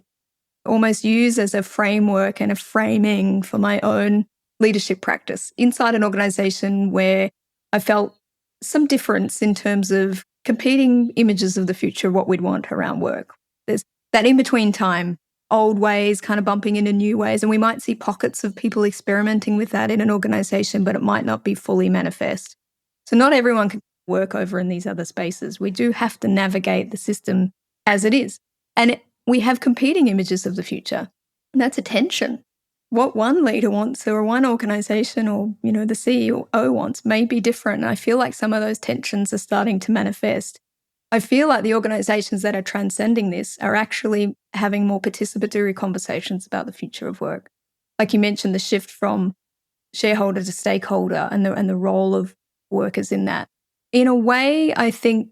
almost use as a framework and a framing for my own leadership practice inside an organization where I felt some difference in terms of competing images of the future, what we'd want around work. There's that in-between time, old ways kind of bumping into new ways, and we might see pockets of people experimenting with that in an organization, but it might not be fully manifest. So not everyone can work over in these other spaces. We do have to navigate the system as it is. And we have competing images of the future. And that's a tension. What one leader wants or one organization or, the CEO wants may be different. And I feel like some of those tensions are starting to manifest. I feel like the organizations that are transcending this are actually having more participatory conversations about the future of work. Like you mentioned, the shift from shareholder to stakeholder and the role of workers in that. In a way, I think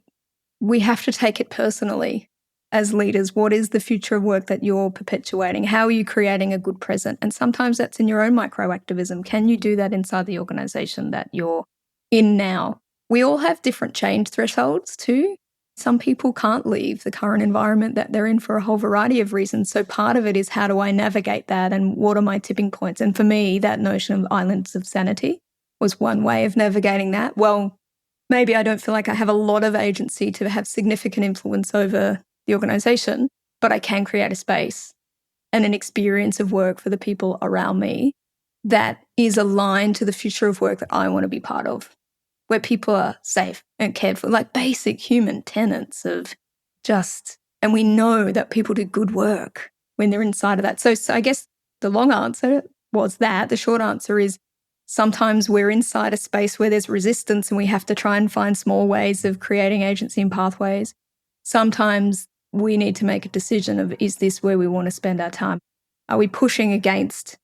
we have to take it personally as leaders. What is the future of work that you're perpetuating? How are you creating a good present? And sometimes that's in your own microactivism. Can you do that inside the organization that you're in now? We all have different change thresholds too. Some people can't leave the current environment that they're in for a whole variety of reasons. So part of it is, how do I navigate that and what are my tipping points? And for me, that notion of islands of sanity was one way of navigating that. Well, maybe I don't feel like I have a lot of agency to have significant influence over the organization, but I can create a space and an experience of work for the people around me that is aligned to the future of work that I want to be part of, where people are safe and cared for, like basic human tenets of just, and we know that people do good work when they're inside of that. So I guess the long answer was that. The short answer is, sometimes we're inside a space where there's resistance and we have to try and find small ways of creating agency and pathways. Sometimes we need to make a decision of, is this where we want to spend our time? Are we pushing against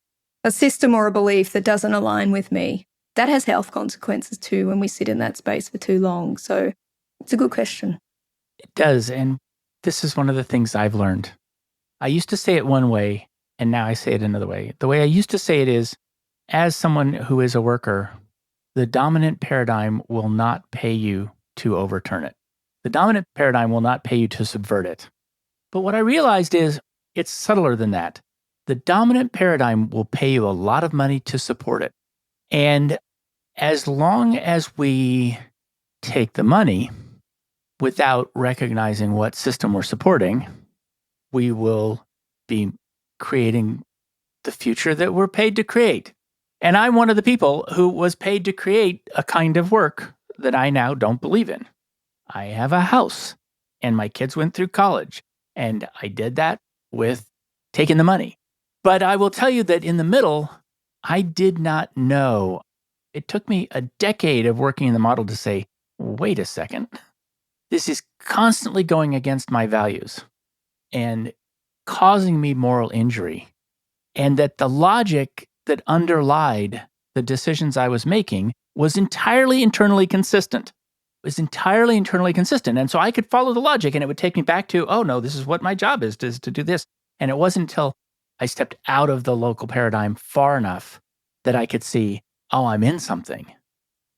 a system or a belief that doesn't align with me? That has health consequences too when we sit in that space for too long. So it's a good question. It does. And this is one of the things I've learned. I used to say it one way, and now I say it another way. The way I used to say it is, as someone who is a worker, the dominant paradigm will not pay you to overturn it. The dominant paradigm will not pay you to subvert it. But what I realized is it's subtler than that. The dominant paradigm will pay you a lot of money to support it. And as long as we take the money without recognizing what system we're supporting, we will be creating the future that we're paid to create. And I'm one of the people who was paid to create a kind of work that I now don't believe in. I have a house and my kids went through college, and I did that with taking the money. But I will tell you that in the middle, I did not know. It took me a decade of working in the model to say, wait a second, this is constantly going against my values and causing me moral injury. And that the logic that underlied the decisions I was making was entirely internally consistent. And so I could follow the logic and it would take me back to, oh no, this is what my job is to do this. And it wasn't until I stepped out of the local paradigm far enough that I could see, oh, I'm in something.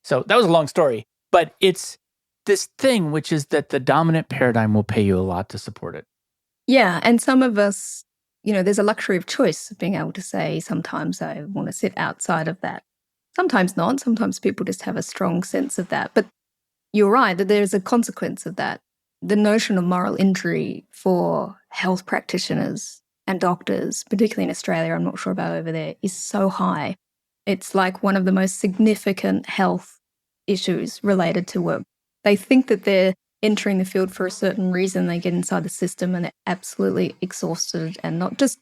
So that was a long story, but it's this thing, which is that the dominant paradigm will pay you a lot to support it. Yeah. And some of us, there's a luxury of choice of being able to say, sometimes I want to sit outside of that. Sometimes not. Sometimes people just have a strong sense of that. But you're right that there's a consequence of that. The notion of moral injury for health practitioners and doctors, particularly in Australia, I'm not sure about over there, is so high. It's like one of the most significant health issues related to work. They think that they're entering the field for a certain reason. They get inside the system and they're absolutely exhausted and not just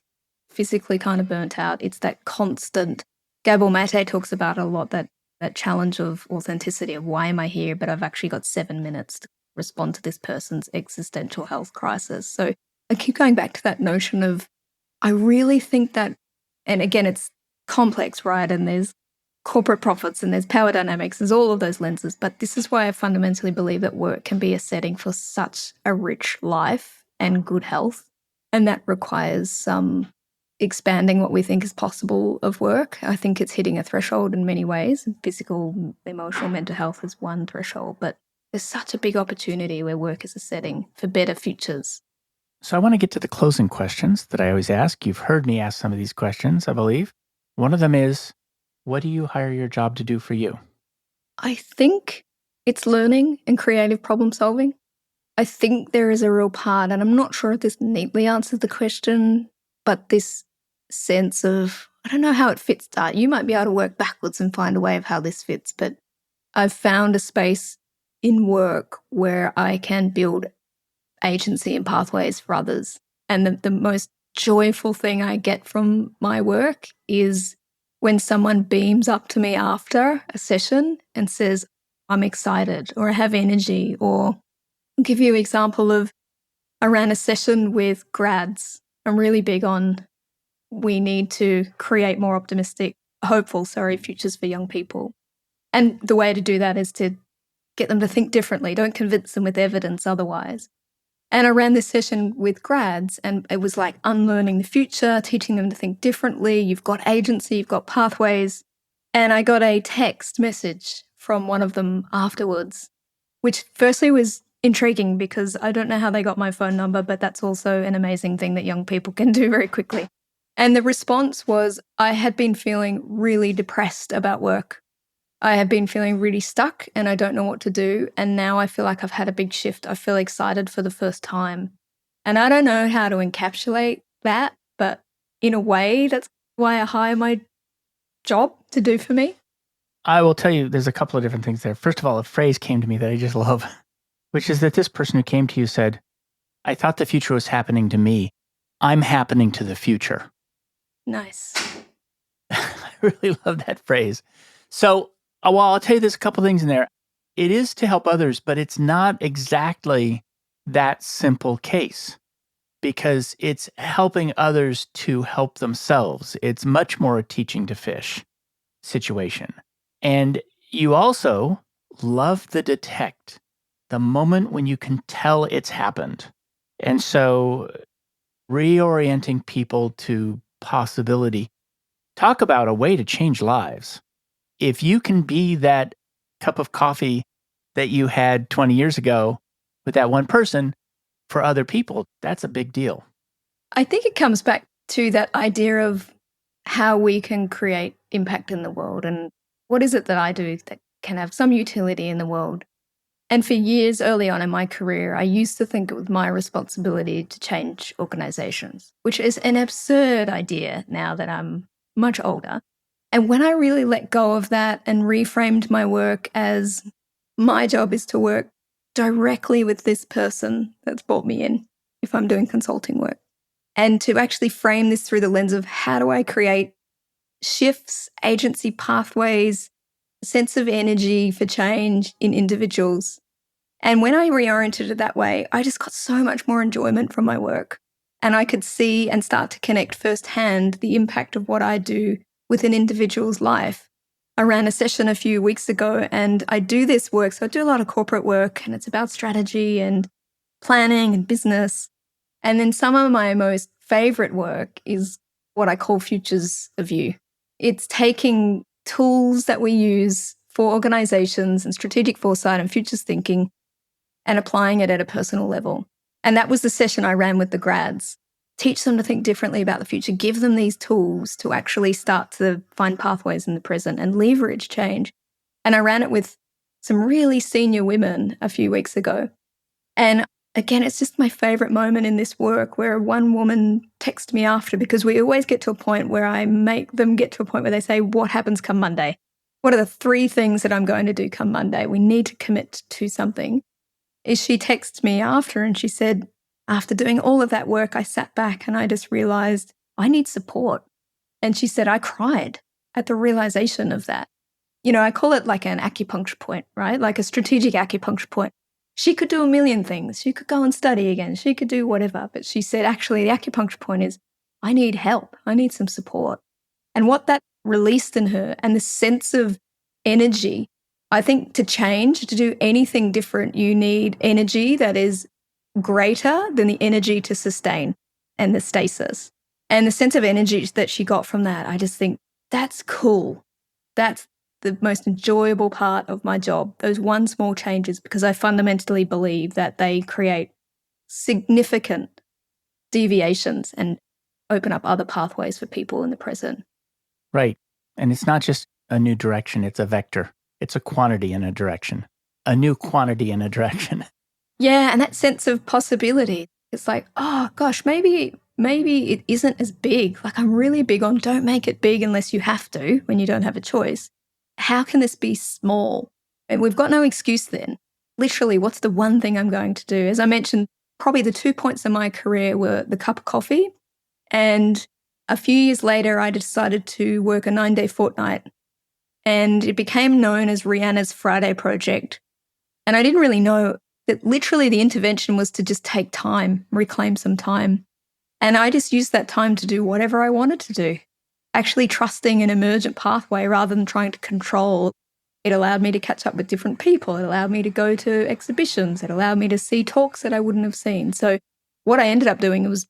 physically kind of burnt out. It's that constant. Gabor Mate talks about it a lot, that challenge of authenticity of why am I here, but I've actually got 7 minutes to respond to this person's existential health crisis. So I keep going back to that notion of, I really think that, and again, it's complex, right? And there's corporate profits and there's power dynamics, there's all of those lenses. But this is why I fundamentally believe that work can be a setting for such a rich life and good health. And that requires some expanding what we think is possible of work. I think it's hitting a threshold in many ways. Physical, emotional, mental health is one threshold, but there's such a big opportunity where work is a setting for better futures. So I want to get to the closing questions that I always ask. You've heard me ask some of these questions, I believe. One of them is, what do you hire your job to do for you? I think it's learning and creative problem solving. I think there is a real part, and I'm not sure if this neatly answers the question, but this sense of, I don't know how it fits, Dart. You might be able to work backwards and find a way of how this fits, but I've found a space in work where I can build agency and pathways for others. And the most joyful thing I get from my work is when someone beams up to me after a session and says, I'm excited, or I have energy, or I'll give you an example of, I ran a session with grads. I'm really big on, we need to create more hopeful futures for young people. And the way to do that is to get them to think differently. Don't convince them with evidence otherwise. And I ran this session with grads, and it was like unlearning the future, teaching them to think differently. You've got agency, you've got pathways. And I got a text message from one of them afterwards, which firstly was intriguing because I don't know how they got my phone number, but that's also an amazing thing that young people can do very quickly. And the response was, I had been feeling really depressed about work. I have been feeling really stuck and I don't know what to do. And now I feel like I've had a big shift. I feel excited for the first time. And I don't know how to encapsulate that, but in a way, that's why I hire my job to do for me. I will tell you, there's a couple of different things there. First of all, a phrase came to me that I just love, which is that this person who came to you said, I thought the future was happening to me. I'm happening to the future. Nice. I really love that phrase. So, while I'll tell you there's a couple things in there, it is to help others, but it's not exactly that simple case because it's helping others to help themselves. It's much more a teaching to fish situation. And you also love the detect, the moment when you can tell it's happened. And so reorienting people to possibility. Talk about a way to change lives. If you can be that cup of coffee that you had 20 years ago with that one person for other people, that's a big deal. I think it comes back to that idea of how we can create impact in the world and what is it that I do that can have some utility in the world. And for years early on in my career, I used to think it was my responsibility to change organizations, which is an absurd idea now that I'm much older. And when I really let go of that and reframed my work as my job is to work directly with this person that's brought me in if I'm doing consulting work, and to actually frame this through the lens of how do I create shifts, agency pathways, sense of energy for change in individuals. And when I reoriented it that way, I just got so much more enjoyment from my work. And I could see and start to connect firsthand the impact of what I do with an individual's life. I ran a session a few weeks ago and I do this work. So I do a lot of corporate work and it's about strategy and planning and business. And then some of my most favorite work is what I call futures of you. It's taking tools that we use for organizations and strategic foresight and futures thinking and applying it at a personal level. And that was the session I ran with the grads. Teach them to think differently about the future, give them these tools to actually start to find pathways in the present and leverage change. And I ran it with some really senior women a few weeks ago. And again, it's just my favorite moment in this work where one woman texted me after, because we always get to a point where I make them get to a point where they say, what happens come Monday? What are the 3 things that I'm going to do come Monday? We need to commit to something. She texted me after and she said, after doing all of that work, I sat back and I just realized I need support. And she said, I cried at the realization of that. I call it like an acupuncture point, right? Like a strategic acupuncture point. She could do a million things. She could go and study again. She could do whatever. But she said, actually, the acupuncture point is, I need help. I need some support. And what that released in her and the sense of energy, I think to change, to do anything different, you need energy that is greater than the energy to sustain and the stasis. And the sense of energy that she got from that, I just think that's cool. That's the most enjoyable part of my job, those one small changes, because I fundamentally believe that they create significant deviations and open up other pathways for people in the present. Right. And it's not just a new direction, it's a vector. It's a quantity in a direction, a new quantity in a direction. Yeah, and that sense of possibility. It's like, oh gosh, maybe it isn't as big. Like I'm really big on don't make it big unless you have to when you don't have a choice. How can this be small? And we've got no excuse then. Literally, what's the one thing I'm going to do? As I mentioned, probably the 2 points in my career were the cup of coffee. And a few years later, I decided to work a 9-day fortnight. And it became known as Reanna's Friday Project. And I didn't really know that literally the intervention was to just take time, reclaim some time. And I just used that time to do whatever I wanted to do, actually trusting an emergent pathway rather than trying to control. It allowed me to catch up with different people. It allowed me to go to exhibitions. It allowed me to see talks that I wouldn't have seen. So what I ended up doing was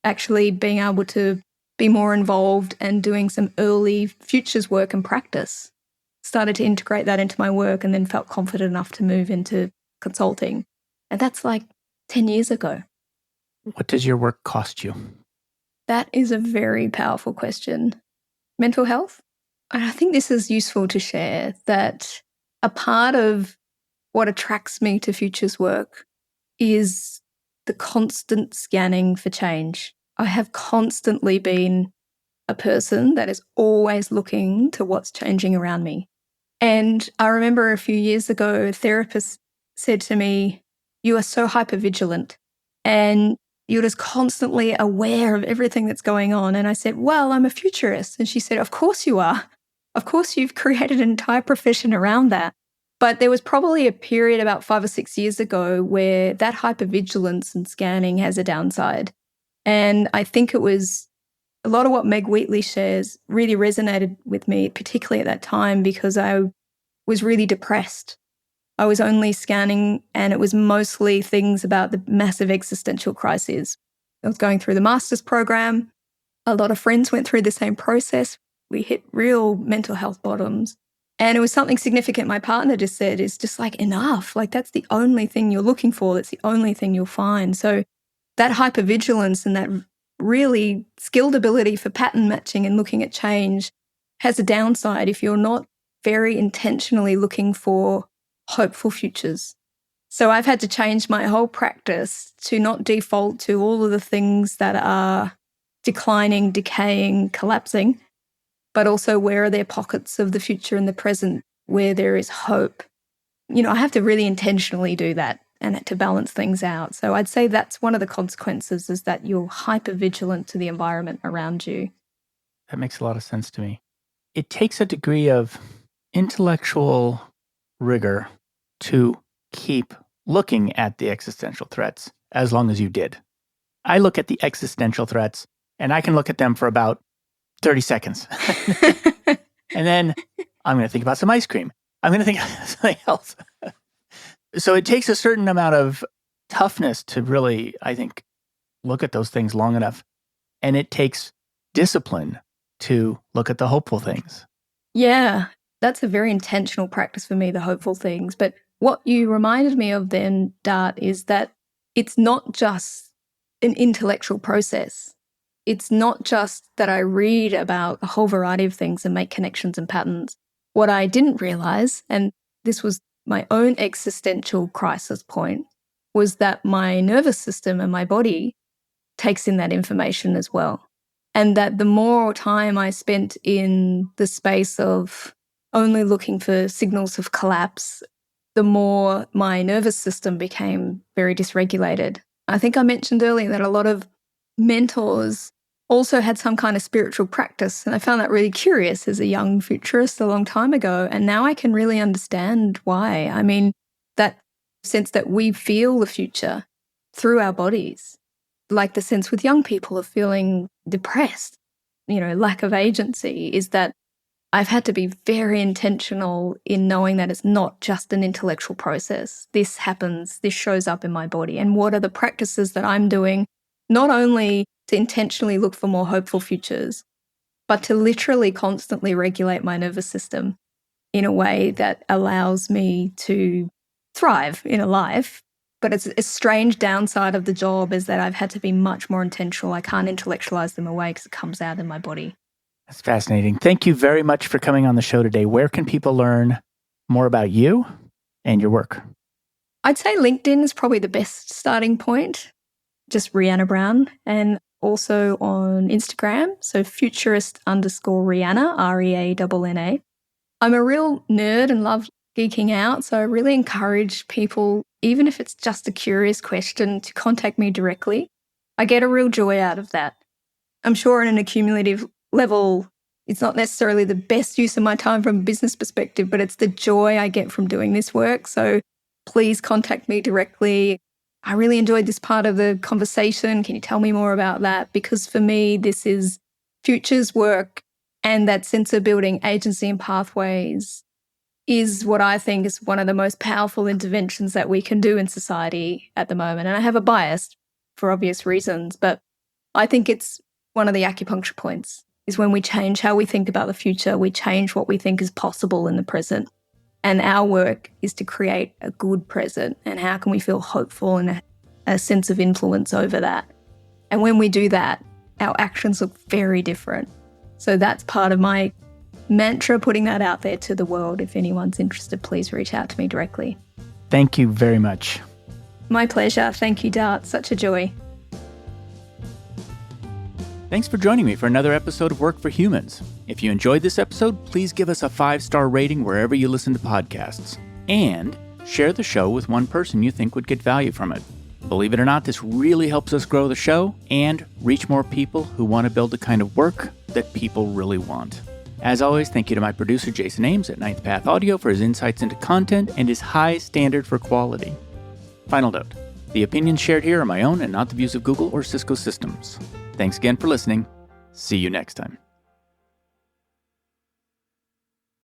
actually being able to be more involved and doing some early futures work and practice. Started to integrate that into my work and then felt confident enough to move into consulting. And that's like 10 years ago. What does your work cost you? That is a very powerful question. Mental health? And I think this is useful to share that a part of what attracts me to futures work is the constant scanning for change. I have constantly been a person that is always looking to what's changing around me. And I remember a few years ago, a therapist said to me, you are so hypervigilant and you're just constantly aware of everything that's going on. And I said, well, I'm a futurist. And she said, of course you are. Of course you've created an entire profession around that. But there was probably a period about 5 or 6 years ago where that hypervigilance and scanning has a downside. And I think it was a lot of what Meg Wheatley shares really resonated with me, particularly at that time, because I was really depressed. I was only scanning and it was mostly things about the massive existential crises. I was going through the master's program. A lot of friends went through the same process. We hit real mental health bottoms. And it was something significant my partner just said is just like enough. Like that's the only thing you're looking for. That's the only thing you'll find. So that hypervigilance and that really skilled ability for pattern matching and looking at change has a downside if you're not very intentionally looking for hopeful futures. So I've had to change my whole practice to not default to all of the things that are declining, decaying, collapsing, but also where are there pockets of the future and the present where there is hope. I have to really intentionally do that and to balance things out. So I'd say that's one of the consequences is that you're hyper-vigilant to the environment around you. That makes a lot of sense to me. It takes a degree of intellectual rigor to keep looking at the existential threats as long as you did. I look at the existential threats and I can look at them for about 30 seconds. And then I'm going to think about some ice cream. I'm going to think of something else. So it takes a certain amount of toughness to really, I think, look at those things long enough. And it takes discipline to look at the hopeful things. Yeah, that's a very intentional practice for me, the hopeful things. But what you reminded me of then, Dart, is that it's not just an intellectual process. It's not just that I read about a whole variety of things and make connections and patterns. What I didn't realize, and this was my own existential crisis point, was that my nervous system and my body takes in that information as well. And that the more time I spent in the space of only looking for signals of collapse, the more my nervous system became very dysregulated. I think I mentioned earlier that a lot of mentors also had some kind of spiritual practice. And I found that really curious as a young futurist a long time ago. And now I can really understand why. I mean, that sense that we feel the future through our bodies, like the sense with young people of feeling depressed, lack of agency, is that I've had to be very intentional in knowing that it's not just an intellectual process. This happens, this shows up in my body. And what are the practices that I'm doing, not only to intentionally look for more hopeful futures, but to literally constantly regulate my nervous system in a way that allows me to thrive in a life. But it's a strange downside of the job is that I've had to be much more intentional. I can't intellectualize them away because it comes out in my body. That's fascinating. Thank you very much for coming on the show today. Where can people learn more about you and your work? I'd say LinkedIn is probably the best starting point, just Reanna Browne, and also on Instagram, so futurist_Reanna, REANNA. I'm a real nerd and love geeking out, so I really encourage people, even if it's just a curious question, to contact me directly. I get a real joy out of that. I'm sure on an accumulative level, it's not necessarily the best use of my time from a business perspective, but it's the joy I get from doing this work. So please contact me directly. I really enjoyed this part of the conversation. Can you tell me more about that? Because for me, this is futures work, and that sense of building agency and pathways is what I think is one of the most powerful interventions that we can do in society at the moment. And I have a bias for obvious reasons, but I think it's one of the acupuncture points is when we change how we think about the future, we change what we think is possible in the present. And our work is to create a good present. And how can we feel hopeful and a sense of influence over that? And when we do that, our actions look very different. So that's part of my mantra, putting that out there to the world. If anyone's interested, please reach out to me directly. Thank you very much. My pleasure. Thank you, Dart. Such a joy. Thanks for joining me for another episode of Work for Humans. If you enjoyed this episode, please give us a 5-star rating wherever you listen to podcasts. And share the show with one person you think would get value from it. Believe it or not, this really helps us grow the show and reach more people who want to build the kind of work that people really want. As always, thank you to my producer, Jason Ames at Ninth Path Audio, for his insights into content and his high standard for quality. Final note, the opinions shared here are my own and not the views of Google or Cisco Systems. Thanks again for listening. See you next time.